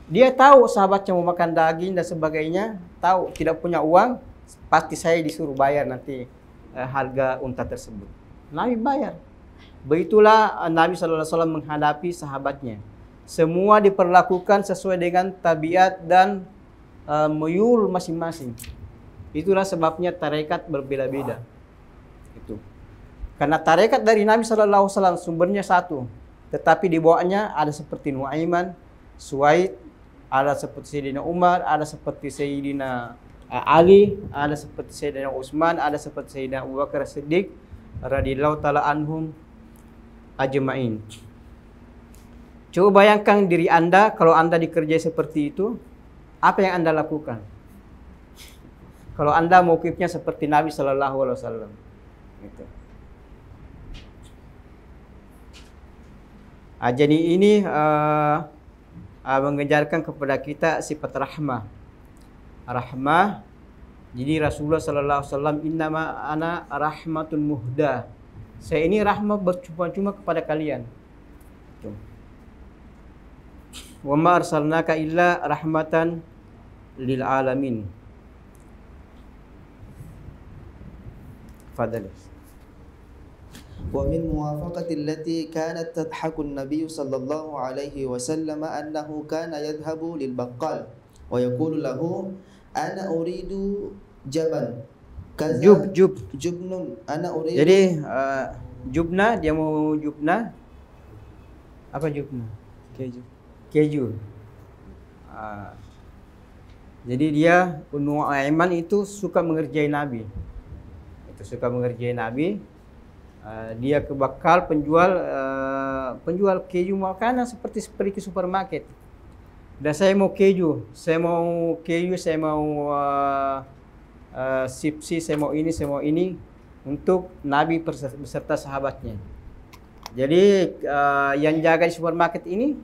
Speaker 1: Dia tahu sahabatnya mau makan daging dan sebagainya, tahu tidak punya uang, pasti saya disuruh bayar nanti harga unta tersebut. Nabi bayar. Begitulah Nabi sallallahu alaihi wasallam menghadapi sahabatnya. Semua diperlakukan sesuai dengan tabiat dan muyul masing-masing. Itulah sebabnya tarekat berbeda-beda. Itu. Karena tarekat dari Nabi sallallahu alaihi wasallam sumbernya satu, tetapi di bawahnya ada seperti Nu'aiman, Suwaid, ada seperti Sayyidina Umar, ada seperti Sayyidina Ali, ada seperti Sayyidina Utsman, ada seperti Sayyidina Abu Bakar Siddiq radhiyallahu taala anhum ajma'in. Coba bayangkan diri Anda kalau Anda dikerjai seperti itu, apa yang Anda lakukan? Kalau Anda mauqifnya seperti Nabi sallallahu alaihi wasallam. Gitu. Jadi ini mengejarkan kepada kita sifat rahmah. Jadi Rasulullah sallallahu alaihi wasallam, "Innama ana rahmatun muhda." Saya ini rahmat bercuma-cuma kepada kalian. Wa ma arsalnaka illa rahmatan lil alamin. Fadal.
Speaker 2: ومن موافقة التي كانت تضحك النبي صلى الله عليه وسلم أنه كان يذهب للبقال ويقول له أنا أريد جبن كذا جبن أنا أريد.
Speaker 1: Jadi jubna, dia mau jubna. Apa jubna? Keju. Jadi dia Nu'aiman itu suka mengerjai Nabi. Dia ke bakal penjual keju makanan seperti ke supermarket. Dan saya mau keju, saya mau sipsi, saya mau ini untuk Nabi beserta sahabatnya. Jadi yang jaga di supermarket ini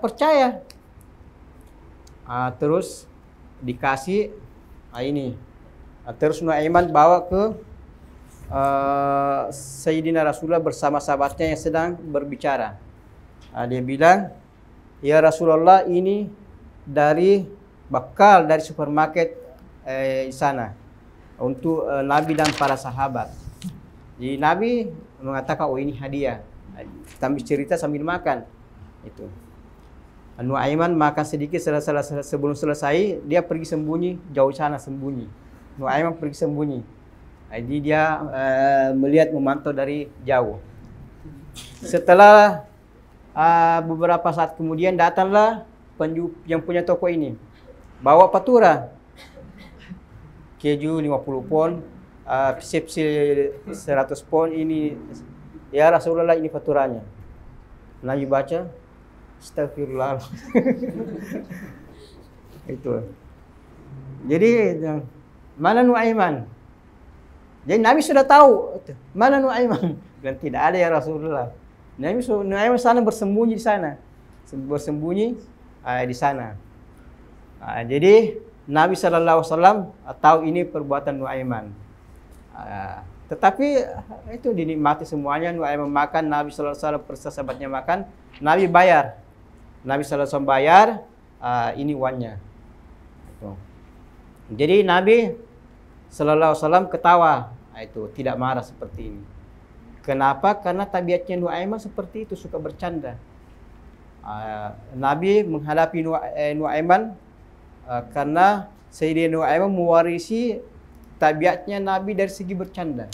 Speaker 1: percaya. Terus dikasih ini. Terus Nu'aiman bawa ke Sayyidina Rasulullah bersama sahabatnya yang sedang berbicara. Dia bilang, ya Rasulullah, ini dari bakal dari supermarket di sana untuk Nabi dan para sahabat. Jadi Nabi mengatakan, oh ini hadiah. Sambil cerita sambil makan. Itu. Nu'aiman makan sedikit, sebelum selesai dia pergi sembunyi jauh sana sembunyi. Nu'aiman pergi sembunyi. Jadi dia melihat, memantau dari jauh. Setelah beberapa saat kemudian datanglah yang punya toko ini, bawa fatura. Keju 50 pon, sipsi 100 pon, ini ya Rasulullah, ini faturanya. Nabi baca, astagfirullah. Itu. Jadi mana Nu'aiman? Jadi Nabi sudah tahu, mana Nu'aiman? Dan tidak ada ya Rasulullah. Nu'aiman sana bersembunyi di sana. Di sana. Jadi Nabi SAW tahu ini perbuatan Nu'aiman. Tetapi itu dinikmati semuanya. Nu'aiman makan, Nabi SAW persahabatnya makan, Nabi bayar. Nabi SAW bayar, ini uangnya. Jadi Nabi SAW ketawa, itu tidak marah seperti ini. Kenapa? Karena tabiatnya Nu'aiman seperti itu, suka bercanda. Nabi menghadapi Nu'aiman karena Sayyidina Nu'aiman mewarisi tabiatnya Nabi dari segi bercanda.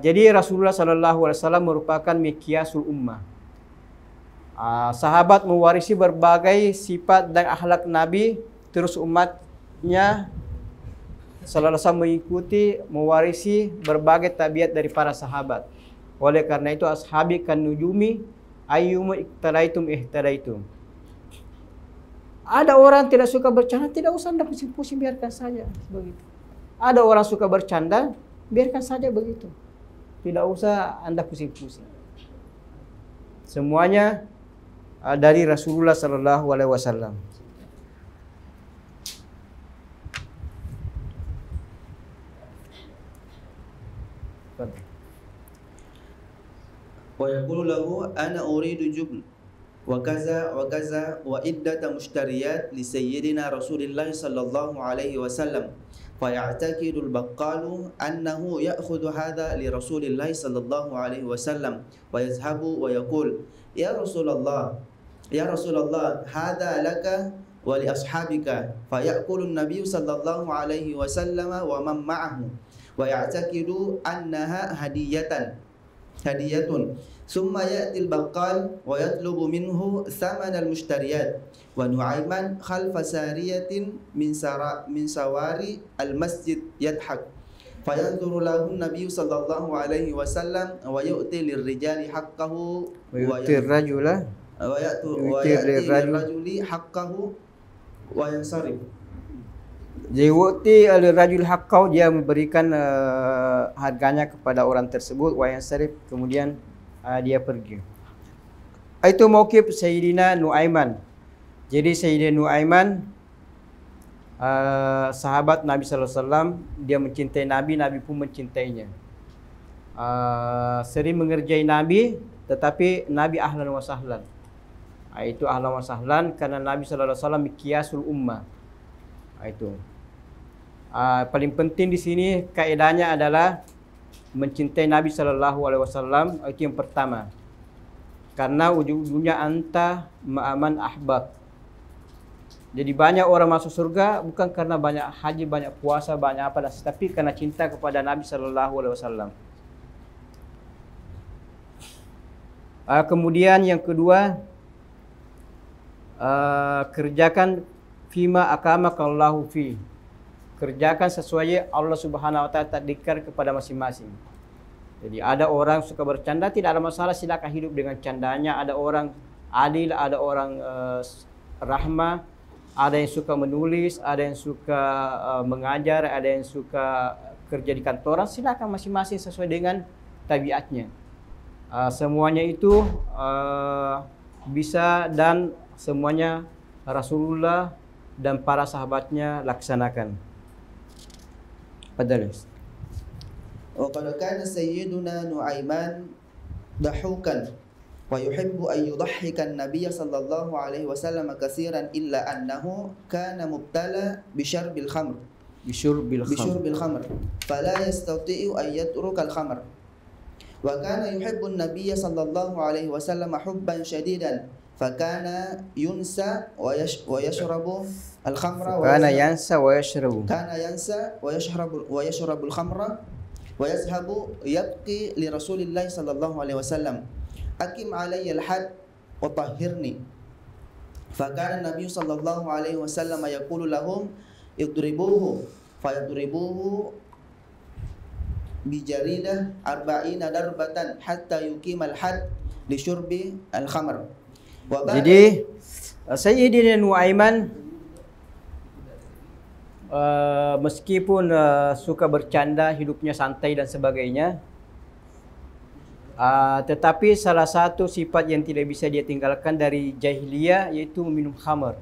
Speaker 1: Jadi Rasulullah SAW merupakan miqyasul ummah. Sahabat mewarisi berbagai sifat dan akhlak Nabi, terus umatnya SAW mengikuti, mewarisi berbagai tabiat dari para sahabat. Oleh karena itu ashabi kan nujumi ayyuma iktadaitum ihtadaitum. Ada orang tidak suka bercanda, tidak usah Anda pusing-pusing, biarkan saja begitu. Ada orang suka bercanda, biarkan saja begitu. Tidak usah Anda pusing-pusing. Semuanya dari Rasulullah SAW.
Speaker 2: Wa yaqulu lahu ana uridu jubn wa kaza wa iddat mustariyat li sayyidina Rasulillah sallallahu alaihi wasallam. فيعتقد البقال أنه يأخذ هذا لرسول الله صلى الله عليه وسلم ويذهب ويقول يا رسول الله هذا لك ولأصحابك فيأكل النبي صلى الله عليه وسلم ومن معه ويعتقد أنها هدية ثم يأتي البقال ويطلب منه ثمن المشتريات ونعيمان خلف سارية من سواري المسجد يضحك فينظر له النبي صلى الله عليه وسلم ويؤتي للرجال حقه ويؤتي للرجل حقه وينصرف.
Speaker 1: Jiwuti al-rajul haqqau, dia memberikan harganya kepada orang tersebut, wa yansarif, kemudian dia pergi. Itu mauqif Sayyidina Nu'aiman. Jadi Sayyidina Nu'aiman sahabat Nabi sallallahu alaihi wasallam, dia mencintai Nabi, Nabi pun mencintainya. Sering mengerjai Nabi, tetapi Nabi ahlan wa sahlan. Itu ahlan wa sahlan karena Nabi sallallahu alaihi wasallam miqyasul ummah. Itu. Paling penting di sini kaidahnya adalah mencintai Nabi sallallahu alaihi wasallam, itu yang pertama. Karena ujung-ujungnya anta ma'aman ahbab. Jadi banyak orang masuk surga bukan karena banyak haji, banyak puasa, banyak apa, tapi karena cinta kepada Nabi sallallahu alaihi wasallam. Kemudian yang kedua, kerjakan fima akamakallahu fi. Kerjakan sesuai Allah Subhanahu wa taala takdirkan kepada masing-masing. Jadi ada orang suka bercanda, tidak ada masalah, silakan hidup dengan candanya. Ada orang adil, ada orang rahmah, ada yang suka menulis, ada yang suka mengajar, ada yang suka kerja di kantoran, silakan masing-masing sesuai dengan tabiatnya. Semuanya itu bisa dan semuanya Rasulullah dan para sahabatnya laksanakan. Padahal.
Speaker 2: وقد كان سيدنا نعيمان ضحوكا ويحب أن يضحك النبي صلى الله عليه وسلم كثيرا إلا أنه كان مبتلى بشرب الخمر فلا يستطيع أن يترك الخمر وكان يحب النبي صلى الله عليه وسلم حبا شديدا فكان ينسى ويشرب الخمر ويشرب الخمر ويذهب يبكي لرسول الله صلى الله عليه وسلم أقم علي الحد وطهرني فكان النبي صلى الله عليه وسلم يقول لهم اضربوه فيضربوه بجريدة 40 ضربة حتى يقيم الحد لشرب الخمر.
Speaker 1: Jadi Sayyidina Nuaiman meskipun suka bercanda, hidupnya santai dan sebagainya, tetapi salah satu sifat yang tidak bisa dia tinggalkan dari jahiliyah yaitu minum khamar.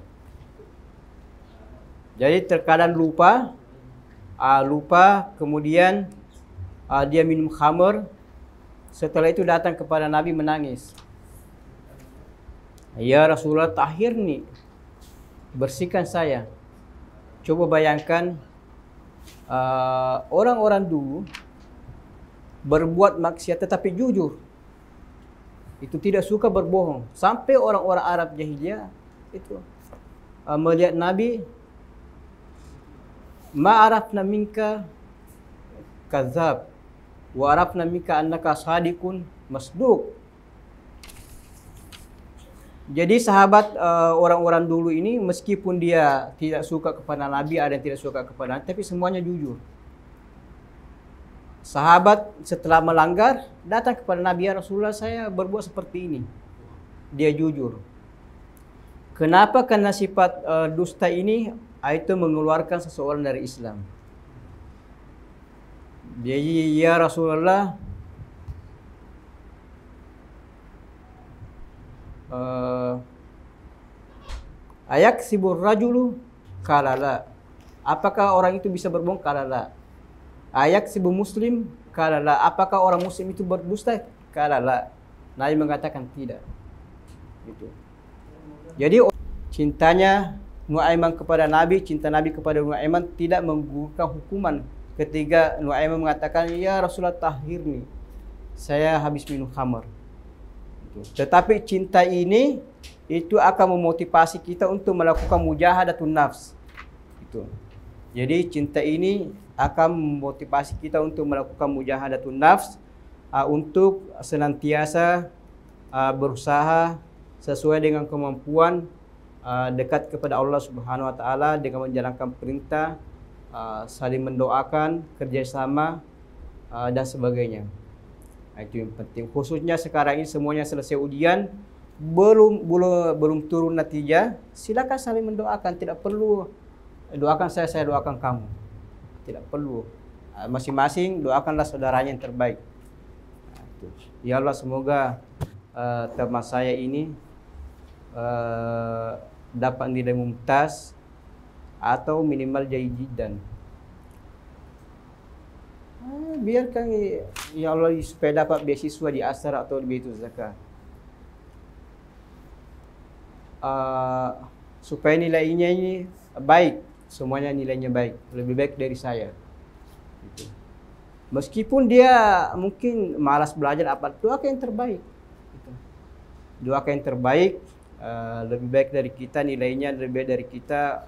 Speaker 1: Jadi terkadang lupa, kemudian dia minum khamar. Setelah itu datang kepada Nabi menangis. Ya Rasulullah, tahirni, bersihkan saya. Coba bayangkan orang-orang dulu berbuat maksiat tetapi jujur. Itu tidak suka berbohong. Sampai orang-orang Arab jahiliyah itu melihat Nabi, ma'arafna minka kadzab wa arafna minka annaka shadiqun masduq. Jadi sahabat orang-orang dulu ini meskipun dia tidak suka kepada Nabi, ada yang tidak suka kepada Nabi, tapi semuanya jujur. Sahabat setelah melanggar datang kepada Nabi, ya Rasulullah, saya berbuat seperti ini. Dia jujur. Kenapa? Karena sifat dusta ini itu mengeluarkan seseorang dari Islam. Jadi ya Rasulullah, ayak sibur rajulu kalala. Apakah orang itu bisa berbohong? Kalala. Ayak sibur muslim kalala. Apakah orang muslim itu berdusta? Kalala. Nabi mengatakan tidak. Gitu. Jadi cintanya Nuaiman kepada Nabi, cinta Nabi kepada Nuaiman tidak menggugurkan hukuman. Ketika Nuaiman mengatakan, ya Rasulullah tahhirni, saya habis minum khamar. Tetapi cinta ini itu akan memotivasi kita untuk melakukan mujahadatun nafs. Itu. Jadi cinta ini akan memotivasi kita untuk melakukan mujahadatun nafs, untuk senantiasa berusaha sesuai dengan kemampuan, dekat kepada Allah Subhanahu wa taala dengan menjalankan perintah, saling mendoakan, kerjasama dan sebagainya. Itu yang penting. Khususnya sekarang ini semuanya selesai ujian, belum turun natijah, silakan saling mendoakan. Tidak perlu doakan saya doakan kamu. Tidak perlu. Masing-masing doakanlah saudaranya yang terbaik. Ya Allah, semoga teman saya ini dapat nilai mumtaz atau minimal jayyidan. biarkan ya Allah supaya dapat beasiswa di Asar atau di Baitul Zakat. Supaya nilainya ini baik, semuanya nilainya baik, lebih baik dari saya. Gitu. Meskipun dia mungkin malas belajar apa, doakan yang terbaik. Gitu. Doakan yang terbaik, lebih baik dari kita, nilainya lebih baik dari kita,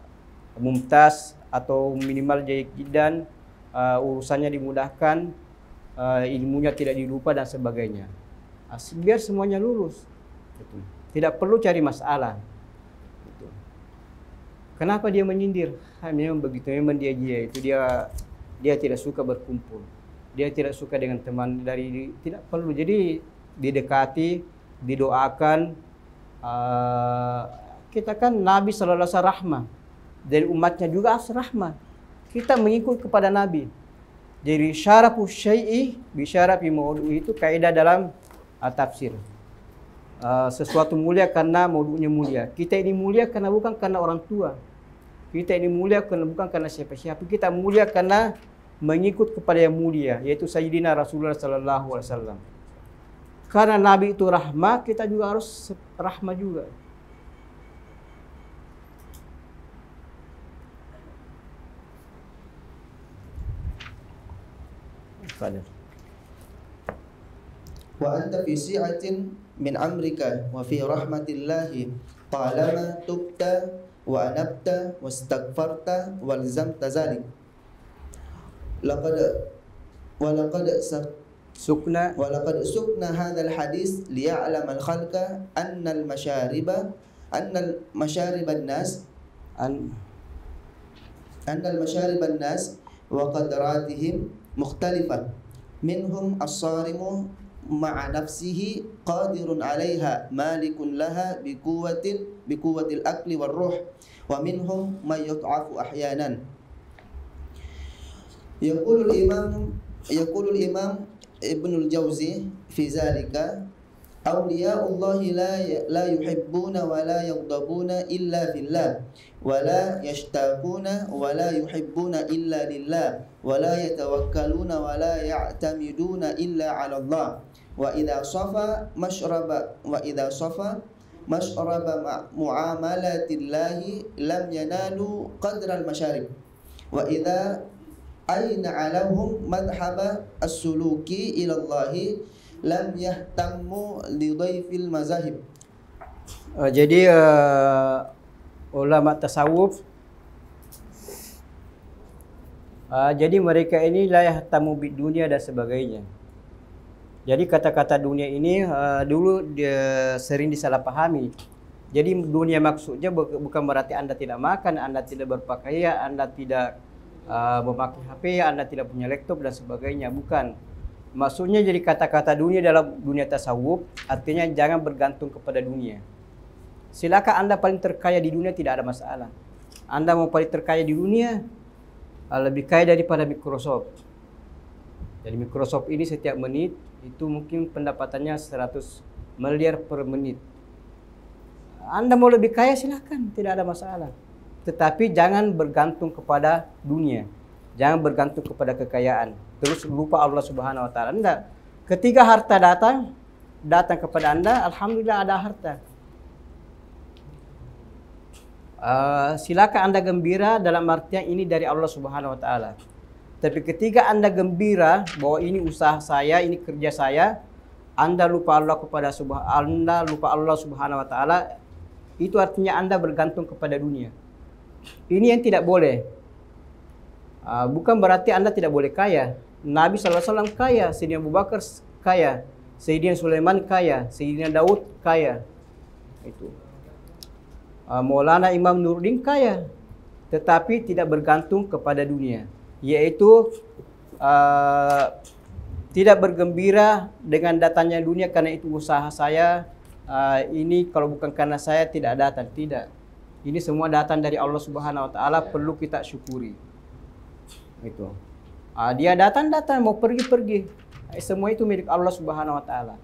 Speaker 1: mumtaz atau minimal jayyidan, urusannya dimudahkan, ilmunya tidak dilupa dan sebagainya. Biar semuanya lulus. Gitu. Tidak perlu cari masalah. Gitu. Kenapa dia menyindir? Memang begitu, memang dia itu dia tidak suka berkumpul. Dia tidak suka dengan teman tidak perlu. Jadi didekati, didoakan. Kita kan Nabi sallallahu alaihi wasallam rahmah. Dari umatnya juga rahmah. Kita mengikut kepada Nabi. Jadi syarafu syai'i bi syarafi maudu'i itu kaidah dalam tafsir. Sesuatu mulia karena maudu'nya mulia. Kita ini mulia karena bukan karena orang tua. Kita ini mulia karena bukan karena siapa-siapa. Kita mulia karena mengikut kepada yang mulia, yaitu Sayyidina Rasulullah sallallahu alaihi wasallam. Karena Nabi itu rahmah, kita juga harus rahmah juga.
Speaker 2: Wa anta fi si'atin min amrika wa fi rahmatillahi talama tubta wa anabta wastaghfarta walzamta zalik. Laqad sukna hadzal hadis liya'lam al-khalqa anna al-mashariban nas wa qadratihim mukhtalifah minhum as-sarimu ma'a nafsihi qadirun 'alaiha malikun laha biquwwatil aqli war ruh wa minhum may yut'afu ahyanan. Yaqulul imam Ibnul Jauzi fi zalika awliya'ullahi la yuhibbuna wa la yaghdabuna illa fillah wa la yashtaquna wa la yuhibbuna illa lillah wa la yatawakkaluna wa la ya'tamiduna illa 'ala Allah wa idza safa mashraba mu'amalatillahi lam yanalu qadra al-masharib wa idza aina alahum madhhaba as-suluki ila Allah lam yahtammu li dhaifil mazahib.
Speaker 1: Jadi ulama tasawuf, jadi mereka ini la yahtammu bid dunia dan sebagainya. Jadi kata-kata dunia ini dulu sering disalahpahami. Jadi dunia maksudnya bukan berarti Anda tidak makan, Anda tidak berpakaian, Anda tidak memakai HP, Anda tidak punya laptop dan sebagainya. Bukan. Maksudnya jadi kata-kata dunia dalam dunia tasawuf artinya jangan bergantung kepada dunia. Silakan Anda paling terkaya di dunia, tidak ada masalah. Anda mau paling terkaya di dunia, lebih kaya daripada Microsoft. Jadi Microsoft ini setiap menit itu mungkin pendapatannya 100 miliar per menit. Anda mau lebih kaya silakan, tidak ada masalah. Tetapi jangan bergantung kepada dunia. Jangan bergantung kepada kekayaan. Terus lupa Allah Subhanahu wa taala. Enggak. Ketika harta datang kepada Anda, alhamdulillah ada harta. Silakan Anda gembira dalam artian ini dari Allah Subhanahu wa taala. Tapi ketika Anda gembira bahwa ini usaha saya, ini kerja saya, Anda lupa Allah Subhanahu wa taala, itu artinya Anda bergantung kepada dunia. Ini yang tidak boleh. Bukan berarti Anda tidak boleh kaya. Nabi SAW kaya, Sayyidina Abu Bakar kaya, Sayyidina Sulaiman kaya, Sayyidina Daud kaya. Itu. Maulana Imam Nuruddin kaya, tetapi tidak bergantung kepada dunia. Yaitu tidak bergembira dengan datangnya dunia karena itu usaha saya. Ini kalau bukan karena saya tidak datang, tidak. Ini semua datang dari Allah Subhanahu wa taala, perlu kita syukuri. Itu. Dia datang mau pergi. Semua itu milik Allah Subhanahu wa taala.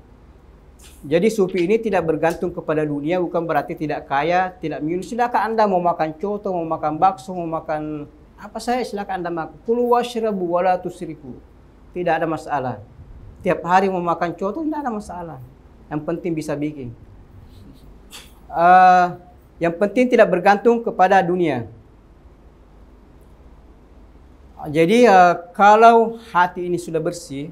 Speaker 1: Jadi sufi ini tidak bergantung kepada dunia, bukan berarti tidak kaya, tidak minum. Silakan Anda mau makan coto, mau makan bakso, mau makan apa saya silakan Anda makan. Kulu washrabu wala tusrifu. tidak ada masalah. Tiap hari mau makan coto tidak ada masalah. Yang penting bisa bikin. Yang penting tidak bergantung kepada dunia. Jadi kalau hati ini sudah bersih,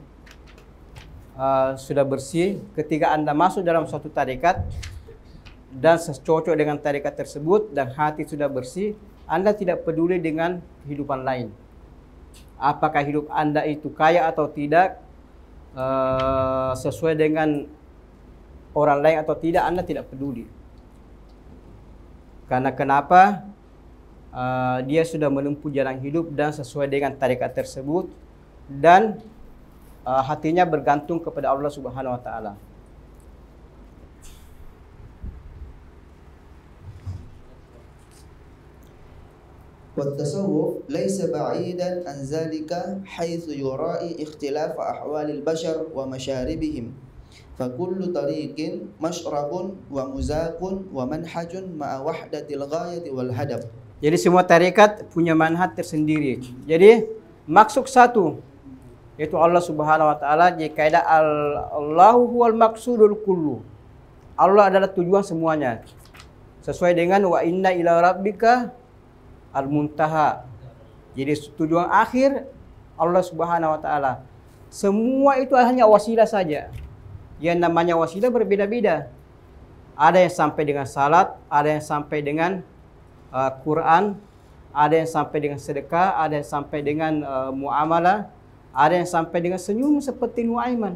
Speaker 1: ketika Anda masuk dalam suatu tarekat dan cocok dengan tarekat tersebut dan hati sudah bersih, Anda tidak peduli dengan kehidupan lain. Apakah hidup Anda itu kaya atau tidak, sesuai dengan orang lain atau tidak, Anda tidak peduli. Karena kenapa? Dia sudah menempuh jalan hidup dan sesuai dengan tarekat tersebut dan hatinya bergantung kepada Allah Subhanahu wa taala.
Speaker 2: والتصوف ليس بعيدا عن ذلك حيث يراعي اختلاف أحوال البشر ومشاربهم فكل طريق مشرب ومذاق ومنهج مع وحدة الغاية والهدف.
Speaker 1: Jadi semua tarekat punya manhaj tersendiri. Jadi maksud satu, yaitu Allah Subhanahu wa taala. Jadi kaidah Allahu huwal maqsudul kullu. Allah adalah tujuan semuanya. Sesuai dengan wa inna ila rabbika al-muntaha. Jadi tujuan akhir Allah Subhanahu wa taala. Semua itu hanya wasilah saja. Yang namanya wasilah berbeda-beda. Ada yang sampai dengan salat, ada yang sampai dengan Quran, ada yang sampai dengan sedekah, ada yang sampai dengan muamalah, ada yang sampai dengan senyum seperti Nuaiman.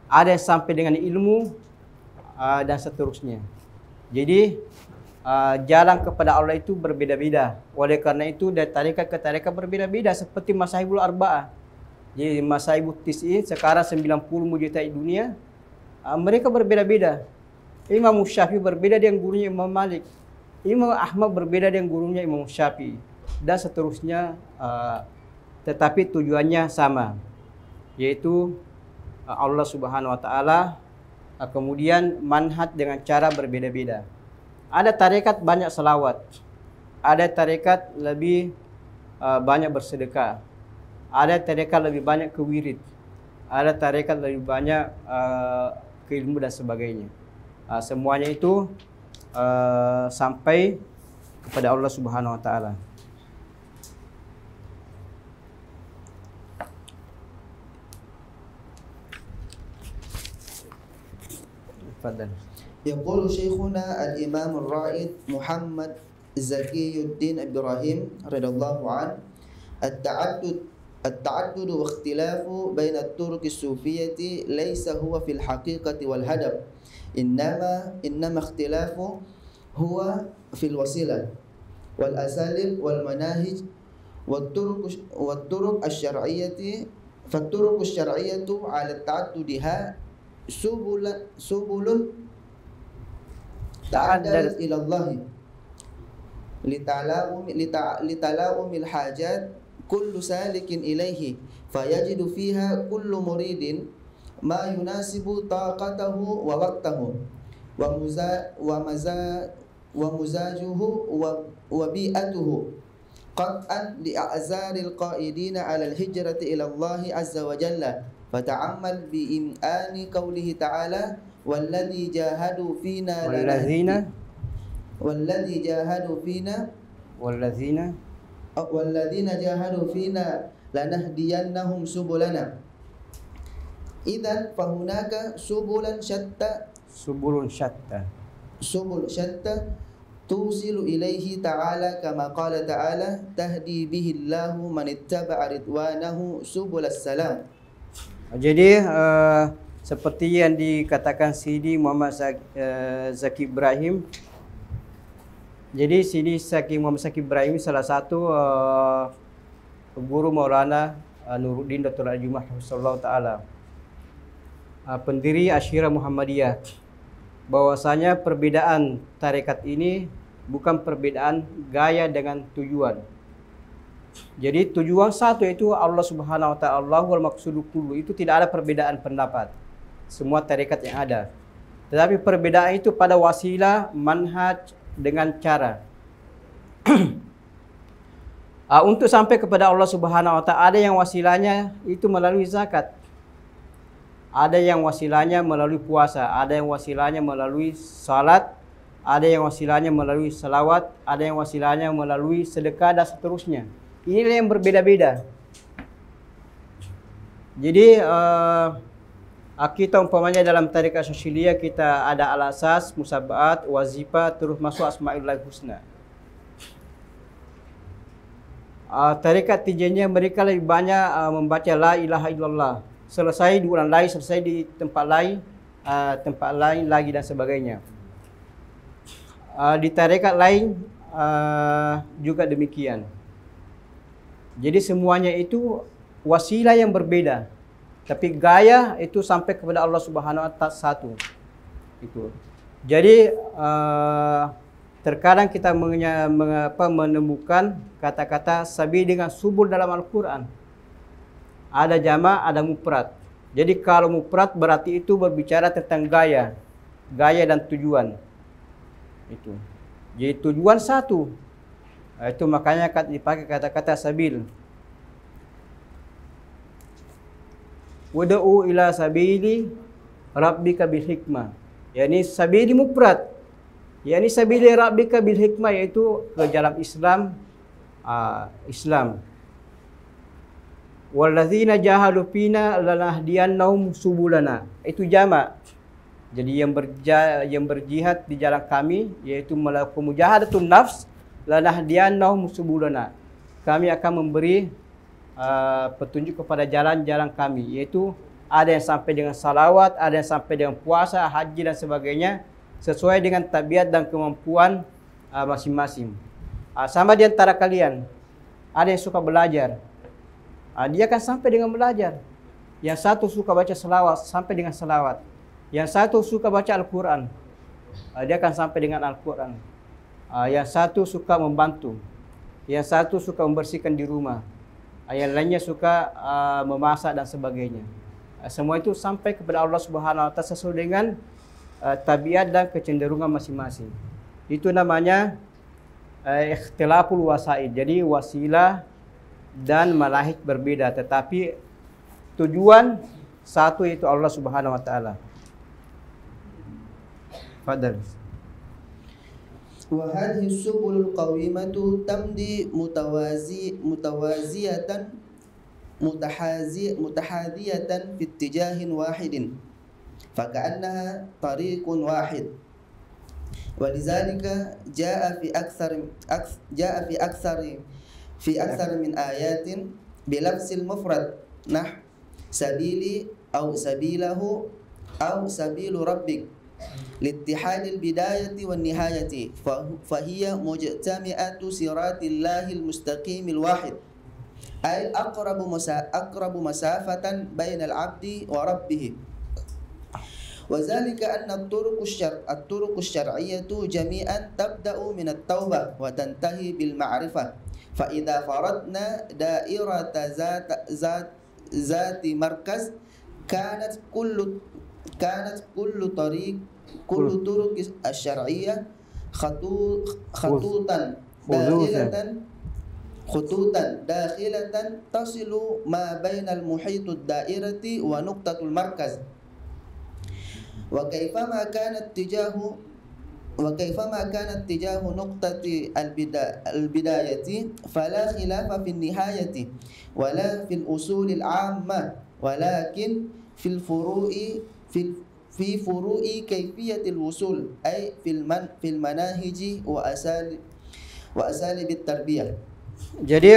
Speaker 1: Ada yang sampai dengan ilmu dan seterusnya. Jadi jalan kepada Allah itu berbeda-beda. Oleh karena itu dari tarekat ke tarekat berbeda-beda seperti Mazhabul Arba'ah. Jadi Mazhabul Tis'in sekarang 90 mujtahid dunia, mereka berbeda-beda. Imam Syafi'i berbeda dengan gurunya Imam Malik. Imam Ahmad berbeda dengan gurunya Imam Syafi'i dan seterusnya, tetapi tujuannya sama, yaitu Allah Subhanahu wa taala. Kemudian manhaj dengan cara berbeda-beda. Ada tarekat banyak selawat, ada tarekat lebih banyak bersedekah, ada tarekat lebih banyak ke wirid, ada tarekat lebih banyak ke ilmu dan sebagainya. Semuanya itu sampai kepada Allah Subhanahu wa taala. Tafadhal.
Speaker 2: يقول شيخنا الإمام الرائد محمد زكي الدين إبراهيم رضي الله عنه التعدد واختلاف بين الطرق الصوفية ليس هو في الحقيقة والهدف إنما اختلافه هو في الوسيلة والأساليب والمناهج والطرق الشرعية فالطرق الشرعية على تعددها سبل تعددت إلى الله لتلاؤم الحاجات كل سالك إليه فيجد فيها كل مريد ما يناسب طاقته ووقته ومزاجه وبيئته قطعا لأعذار القائدين على الهجرة إلى الله عز وجل فتعمل بإمعان قوله تعالى والذي جاهدوا فينا والذين جاهدوا فينا لنهدينهم سبلنا إذن فهناك سبل شتى توصل إليه تعالى كما قال تعالى تهدي به الله من اتبع رضوانه سبل السلام.
Speaker 1: Jadi seperti yang dikatakan Sidi Muhammad Zaki Ibrahim. Jadi Sidi Muhammad Zaki Ibrahim salah satu guru Maulana Nuruddin Dr. Al-Jumah Hafizahullah Ta'ala, pendiri Asyirah Muhammadiyah, bahwasanya perbedaan tarekat ini bukan perbedaan gaya dengan tujuan. Jadi tujuan satu itu Allah Subhanahu wa taala, Allahul maqsudul kullu, itu tidak ada perbedaan pendapat semua tarekat yang ada. Tetapi perbedaan itu pada wasilah, manhaj dengan cara. Untuk sampai kepada Allah Subhanahu wa taala, ada yang wasilahnya itu melalui zakat. Ada yang wasilahnya melalui puasa, ada yang wasilahnya melalui salat, ada yang wasilahnya melalui salawat, ada yang wasilahnya melalui sedekah dan seterusnya. Inilah yang berbeda-beda. Jadi kita umpamanya dalam tarekat Syadziliyah kita ada al-asas, musabaat, wazifah, terus masuk asmaullahi husna. Tarekat Tijaniyah mereka lebih banyak membaca la ilaha illallah. Selesai di bulan lain, selesai di tempat lain lagi dan sebagainya. Di tarekat lain juga demikian. Jadi semuanya itu wasilah yang berbeda, tapi gaya itu sampai kepada Allah Subhanahu wa taala satu. Itu. Jadi terkadang kita menemukan kata-kata sabil dengan subul dalam Al-Quran. Ada jama', ada mufrad. Jadi kalau mufrad berarti itu berbicara tentang gaya dan tujuan. Itu. Jadi tujuan satu. Itu makanya dipakai kata-kata sabil. Wad'u ila sabili rabbika bil hikmah. Yani sabili mufrad. Yani sabili rabbika bil hikmah, yaitu ke dalam Islam. Islam. Walladzina jahadu fina lanahdiyannahum subulana. Itu jamak. Jadi yang berjihad di jalan kami, yaitu melakukan mujahadatun nafs, lanahdiyannahum subulana. Kami akan memberi petunjuk kepada jalan-jalan kami, yaitu ada yang sampai dengan salawat, ada yang sampai dengan puasa, haji dan sebagainya, sesuai dengan tabiat dan kemampuan masing-masing. Sama di antara kalian, ada yang suka belajar, dia akan sampai dengan belajar. Yang satu suka baca selawat, sampai dengan selawat. Yang satu suka baca Al-Quran, dia akan sampai dengan Al-Quran. Yang satu suka membantu, yang satu suka membersihkan di rumah, yang lainnya suka memasak dan sebagainya. Semua itu sampai kepada Allah Subhanahu wa taala sesuai dengan tabiat dan kecenderungan masing-masing. Itu namanya ikhtilaful wasaid. Jadi wasilah dan malahik berbeda, tetapi tujuan satu, yaitu Allah Subhanahu wa taala. Fadal.
Speaker 2: Wa hadhihi subulul qawimatu tamdi mutawaziyatan mutahadiyatan fi ittijahin wahidin faka'annaha tariqun wahid. Walizalika jaa fi akthar min ayatin bilafsil mufrad nah sabili aw sabilahu aw sabilu rabbik littihadil bidayati wan nihayati fahiya mujtami'atu siratillahil mustaqimil wahid ay aqrabu masafatan bainal abdi wa rabbih. وذلك أن الطرق الشرعية جميعا تبدأ من التوبة وتنتهي بالمعرفة. فإذا فرضنا دائرة ذات مركز كانت كل طرق الشرعية خطوطا داخلة تصل ما بين المحيط الدائرة ونقطة المركز. وكيفما كان اتجاه نقطة البداية فلا خلاف في النهاية ولا في الأصول العامة ولكن في الفروع في فروع كيفية الوصول أي في المناهج وأساليب التربية.
Speaker 1: Jadi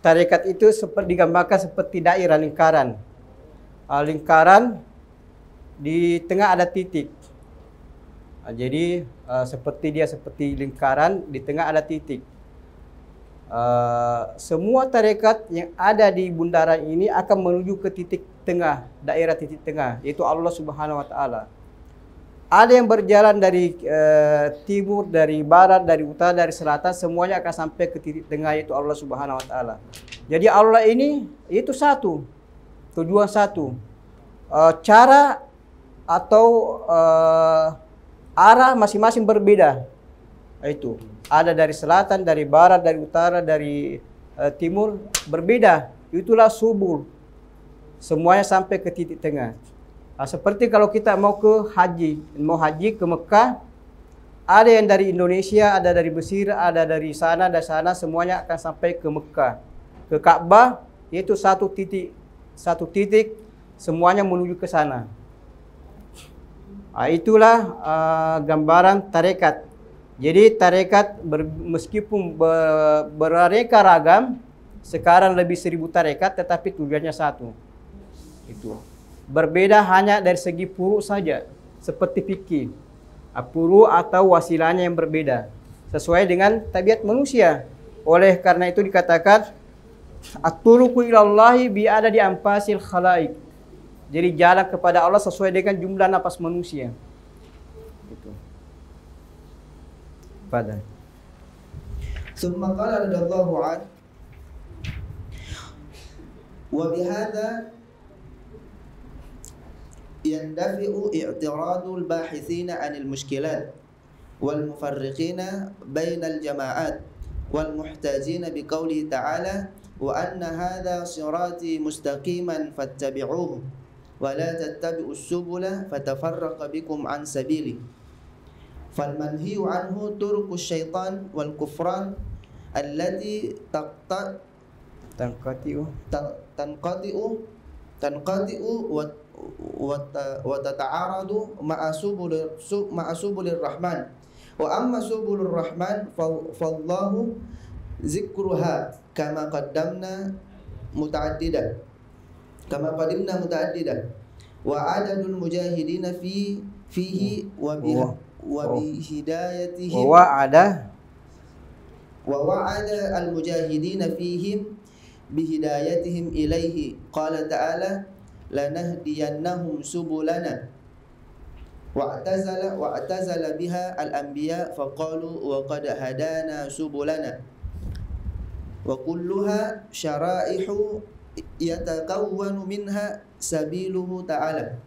Speaker 1: tarekat itu seperti digambarkan seperti daerah lingkaran. Lingkaran di tengah ada titik. Jadi seperti lingkaran, di tengah ada titik. Semua tarekat yang ada di bundaran ini akan menuju ke titik tengah, daerah titik tengah, yaitu Allah Subhanahu wa taala. Ada yang berjalan dari timur, dari barat, dari utara, dari selatan, semuanya akan sampai ke titik tengah, yaitu Allah Subhanahu wa taala. Jadi Allah ini itu satu, tujuan satu. Cara atau arah masing-masing berbeda. Itu ada dari selatan, dari barat, dari utara, dari timur berbeda. Itulah subul. Semuanya sampai ke titik tengah. Seperti kalau kita mau haji ke Mekah, ada yang dari Indonesia, ada dari Mesir, ada dari sana dan sana, semuanya akan sampai ke Mekah. Ke Ka'bah, yaitu satu titik, semuanya menuju ke sana. Itulah gambaran tarekat. Jadi tarekat meskipun beraneka ragam, sekarang lebih 1000 tarekat, tetapi tujuannya satu. Itu berbeda hanya dari segi furu saja, seperti fikih. Furu atau wasilahnya yang berbeda sesuai dengan tabiat manusia. Oleh karena itu dikatakan at-turuqu ilallahi bi adadi anfasil khalaik. Jadi jalan kepada Allah sesuai dengan jumlah napas manusia. Itu. Pada.
Speaker 2: Tsumma qala radhiyallahu an wa bihadza yandafi'u i'tiradul bahithina 'anil mushkilat wal mufarriqina bainal jama'at wal muhtajina biqaulihi ta'ala wa anna hadha sirati mustaqiman fattabi'uhu wa la tattabi'us subula fatafarraqa bikum 'an sabili fal manhiyu 'anhu turuqus syaitan wal kufran allati tanqati'u wa tata'aradu ma'a subulir rahman wa amma subulur rahman fallahu zikruha kama qadimna muta'addidah wa adadul mujahidina fihi wa bihidayatihim wa wa'ada al mujahidina fihim bihidayatihim ilaihi qala ta'ala lanahdiyannahum subulana wa'tazala biha al-anbiya faqalu wa qad hadana subulana wa kulluha syara'ihu yatakawwanu minha sabiluhu ta'ala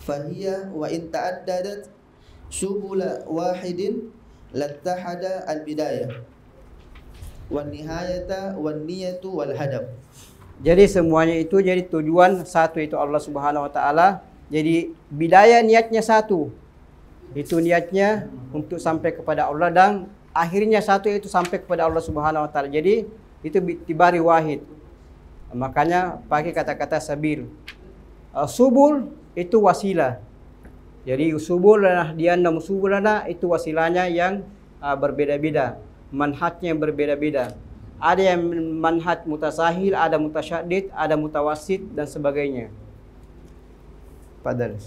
Speaker 2: fahiya wa in ta'addadat subula wahidin lattahada al-bidayah wan nihayata wan niyatu wal hadaf.
Speaker 1: Jadi semuanya itu jadi tujuan satu, itu Allah Subhanahu wa taala. Jadi bidayah niatnya satu. Itu niatnya untuk sampai kepada Allah, dan akhirnya satu, itu sampai kepada Allah Subhanahu wa taala. Jadi itu bitibari wahid. Makanya pakai kata-kata sabil. Subul itu wasilah. Jadi subulana dianna musubulana itu wasilahnya yang berbeda-beda. Manhajnya yang berbeda-beda. Ada yang manhaj mutasahil, ada mutasyaddid, ada mutawassit dan sebagainya. Padahal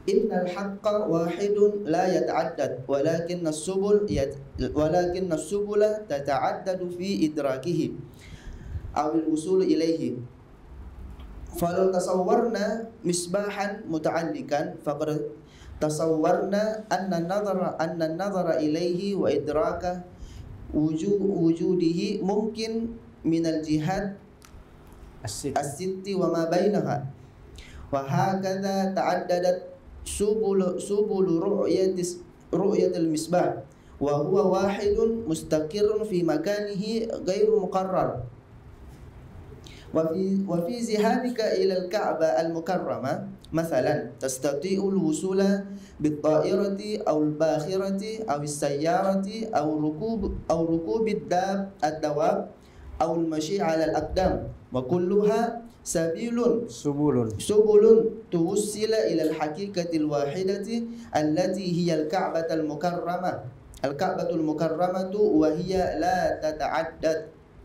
Speaker 2: innal haqqa wahidun la yata'addad walakin as-subula tata'addadu fi idrakihi aw al-wusul ilayhi. Falau tasawwarna misbahan muta'allikan faqad tasawwarna anna an-nazara ilayhi wa idraka wujudihi mungkin minal jihad as-sitti wa ma bainaha wa hakadha ta'addadat subul ru'yatil misbah wa huwa wahidun mustaqirrun fi makanihi ghairu muqarrar wa fi zihabika ila al-Ka'bah al-mukarramah مثلا تستطيع الوصول بالطائرة أو الباخرة أو السيارة أو ركوب الدواب أو المشي على الأقدام وكلها سبل توصل إلى الحقيقة الواحدة التي هي الكعبة المكرمة وهي لا تتعدد.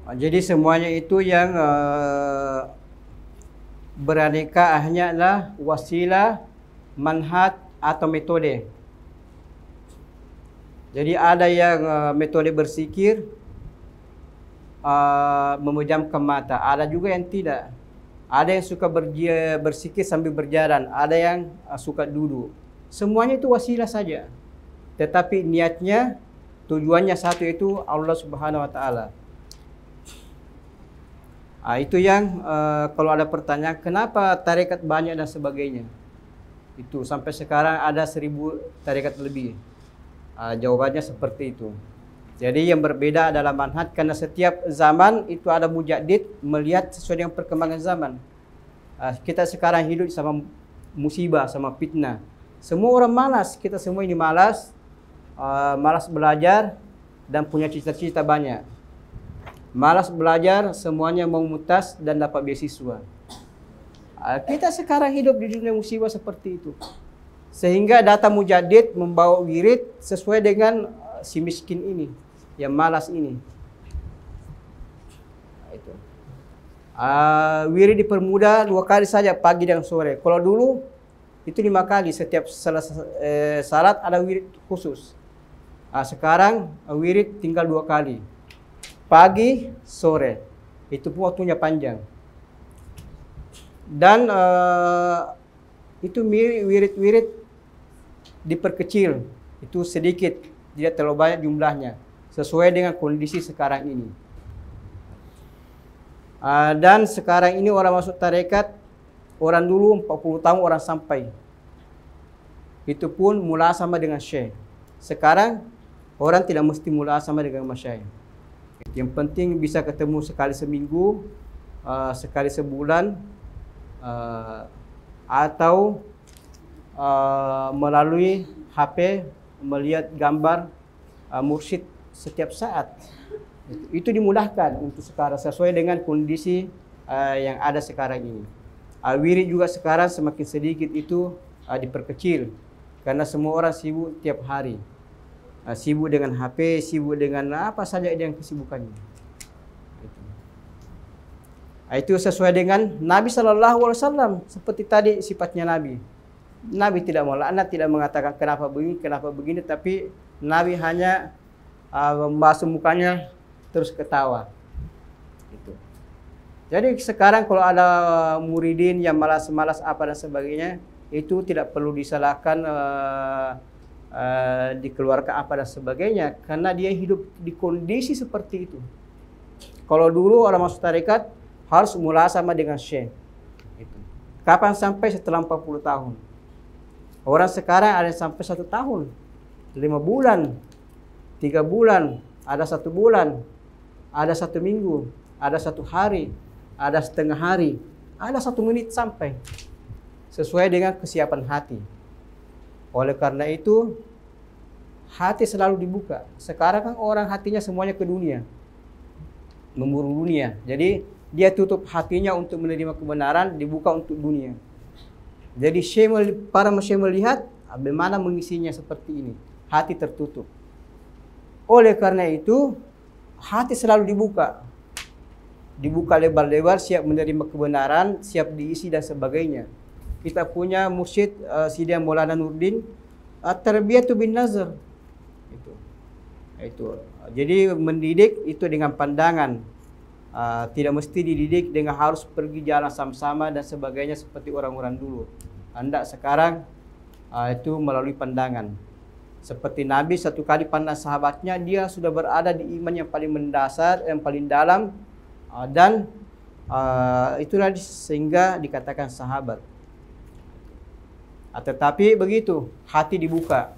Speaker 1: Jadi semuanya itu yang beraneka hanyalah wasilah, manhaj atau metode. Jadi ada yang metode bersikir, memejamkan mata. Ada juga yang tidak. Ada yang suka bersikir sambil berjalan. Ada yang suka duduk. Semuanya itu wasilah saja. Tetapi niatnya, tujuannya satu, itu Allah Subhanahu wa taala. Itu yang kalau ada pertanyaan kenapa tarekat banyak dan sebagainya, itu sampai sekarang ada 1000 tarekat lebih. Jawabannya seperti itu. Jadi yang berbeda adalah manhaj, karena setiap zaman itu ada mujaddid melihat sesuai dengan perkembangan zaman. Kita sekarang hidup sama musibah, sama fitnah. Semua orang malas, kita semua ini malas, malas belajar dan punya cita-cita banyak. Malas belajar, semuanya mau mutas dan dapat beasiswa. Kita sekarang hidup di dunia musibah seperti itu. Sehingga data mujaddid membawa wirid sesuai dengan si miskin ini, yang malas ini. Itu. Wirid dipermudah 2 kali saja, pagi dan sore. Kalau dulu itu 5 kali, setiap salat ada wirid khusus. Sekarang wirid tinggal 2 kali, pagi, sore. Itu pun waktunya panjang. Dan itu wirid-wirid diperkecil, itu sedikit, tidak terlalu banyak jumlahnya, sesuai dengan kondisi sekarang ini. Dan sekarang ini orang masuk tarekat, orang dulu 40 tahun orang sampai. Itu pun mula sama dengan syekh. Sekarang orang tidak mesti mula sama dengan masyayikh. Yang penting bisa ketemu sekali seminggu, sekali sebulan, atau melalui HP melihat gambar mursyid setiap saat. Itu dimudahkan untuk sekarang sesuai dengan kondisi yang ada sekarang ini. Wirid juga sekarang semakin sedikit itu diperkecil karena semua orang sibuk tiap hari. Sibuk dengan HP, sibuk dengan apa saja yang kesibukannya. Itu sesuai dengan Nabi SAW, seperti tadi sifatnya Nabi. Nabi tidak melaknat, tidak mengatakan kenapa begini, tapi Nabi hanya membasuh mukanya terus ketawa. Gitu. Jadi sekarang kalau ada muridin yang malas-malas apa dan sebagainya, itu tidak perlu disalahkan, dikeluarkan apa dan sebagainya, karena dia hidup di kondisi seperti itu. Kalau dulu orang masuk tarekat harus mula sama dengan syekh. Kapan sampai? Setelah 40 tahun. Orang sekarang ada yang sampai 1 tahun, 5 bulan, 3 bulan, ada 1 bulan, ada 1 minggu, ada 1 hari, ada setengah hari, ada 1 menit sampai. Sesuai dengan kesiapan hati. Oleh karena itu, hati selalu dibuka. Sekarang kan orang hatinya semuanya ke dunia, memburu dunia. Jadi dia tutup hatinya untuk menerima kebenaran, dibuka untuk dunia. Jadi para masyayikh melihat bagaimana mengisinya seperti ini. Hati tertutup. Oleh karena itu, hati selalu dibuka. Dibuka lebar-lebar, siap menerima kebenaran, siap diisi dan sebagainya. Kita punya mursyid Sidi Maulana Nurdin, Tarbiyatu bin Nazar. Itu. Jadi mendidik itu dengan pandangan. Tidak mesti dididik dengan harus pergi jalan sama-sama dan sebagainya seperti orang-orang dulu. Anda sekarang itu melalui pandangan. Seperti Nabi 1 kali pandang sahabatnya, dia sudah berada di iman yang paling mendasar, yang paling dalam, dan itulah sehingga dikatakan sahabat. Tetapi begitu, hati dibuka.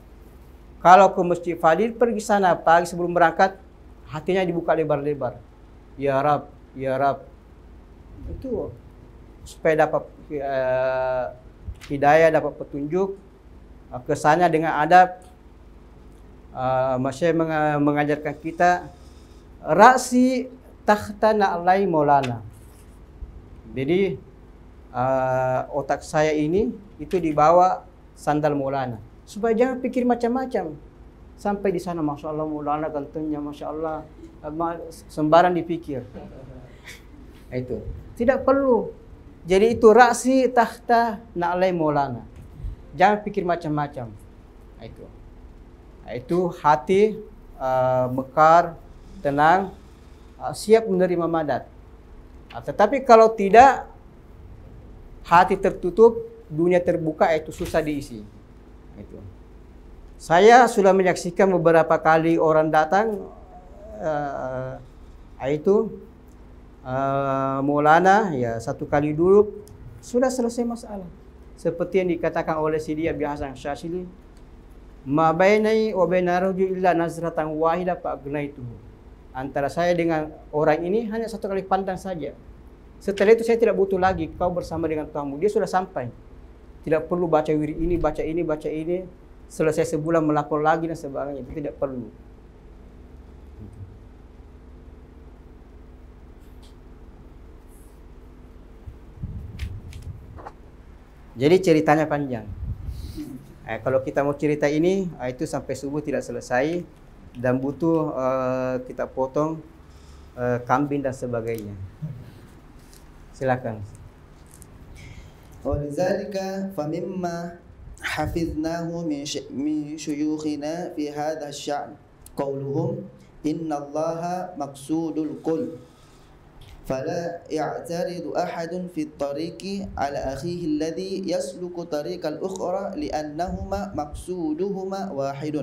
Speaker 1: Kalau ke Masjid Fadil, pergi sana pagi sebelum berangkat, hatinya dibuka lebar-lebar. Ya Rab, ya Rab. Itu supaya dapat hidayah, dapat petunjuk. Kesannya dengan adab, Masyayikh mengajarkan kita Ra'si takhta na'lai Maulana. Jadi otak saya ini itu dibawa sandal Maulana, supaya jangan pikir macam-macam. Sampai di sana, Masya Allah, Maulana gantengnya, Masya Allah, sembarang dipikir. Itu tidak perlu. Jadi itu Ra'si takhta na'lai Maulana. Jangan pikir macam-macam. Itu hati mekar, tenang, siap menerima madat. Tetapi kalau tidak, hati tertutup, dunia terbuka, itu susah diisi. Saya sudah menyaksikan beberapa kali orang datang, Maulana, ya 1 kali duduk sudah selesai masalah. Seperti yang dikatakan oleh Sidi Abi Hasan Syadzili, Ma bainai wa baina rajul illa nazratan wahidah fa agnaituhu. Antara saya dengan orang ini hanya satu kali pandang saja. Setelah itu saya tidak butuh lagi kau bersama dengan Tuhanmu. Dia sudah sampai. Tidak perlu baca wirid ini, baca ini, baca ini. Selesai sebulan melapor lagi dan sebagainya. Itu tidak perlu. Jadi ceritanya panjang. Kalau kita mau cerita ini, itu sampai subuh tidak selesai dan butuh kita potong kambing dan sebagainya. Silakan.
Speaker 2: Walizalika famimma hafidnahu min syuyukhina fi hadha asy-sya'n qauluhum innallaha maqsudul kull فلا يعترض أحد في الطريق على أخيه الذي يسلك طريق الأخرى لأنهما مقصودهما واحد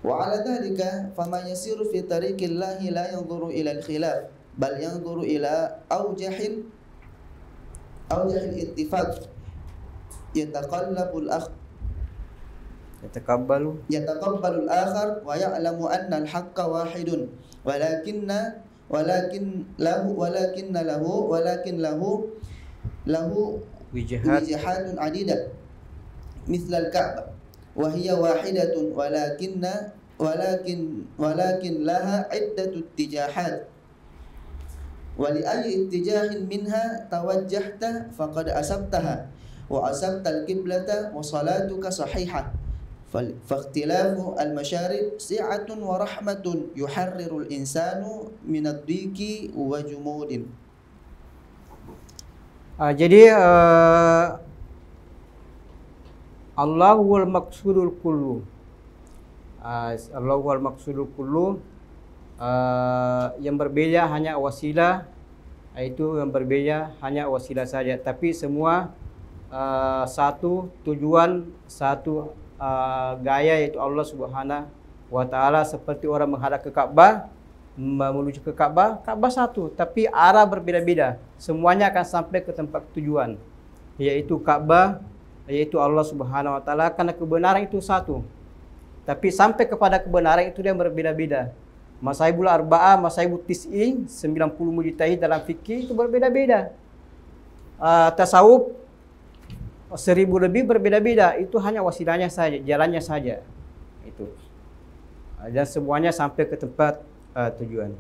Speaker 2: وعلى ذلك فمن يسير في طريق الله لا ينظر إلى الخلاف بل ينظر إلى أوجه الاتفاق يتقبل الآخر ويعلم أن الحق واحد ولكن له وجهات عديدة مثل الكعبة وهي واحدة ولكن لها عدة اتجاهات ولأي اتجاه منها توجهت فقد أصبتها وأصبت القبلة وصلاتك صحيحة فاختلاف المشارب سعة ورحمة يحرر الإنسان من الضيق وجمود.
Speaker 1: Jadi Allahul maqsudul kullu. Allahul maqsudul kullu. Yang berbeda hanya wasilah, itu yang berbeda hanya wasilah saja, tapi semua satu tujuan, satu gaya, yaitu Allah Subhanahu wa taala. Seperti orang menghadap ke Ka'bah, menuju ke Ka'bah, Ka'bah satu, tapi arah berbeda-beda. Semuanya akan sampai ke tempat tujuan, yaitu Ka'bah, yaitu Allah Subhanahu wa taala, karena kebenaran itu satu. Tapi sampai kepada kebenaran itu dia berbeda-beda. Masaibul arba'ah, masaibul tis'i, 90 mujtahid dalam fikih itu berbeda-beda. Tasawuf 1000 lebih berbeda-beda, itu hanya wasilahnya saja, jalannya saja itu. Dan semuanya sampai ke tempat tujuan.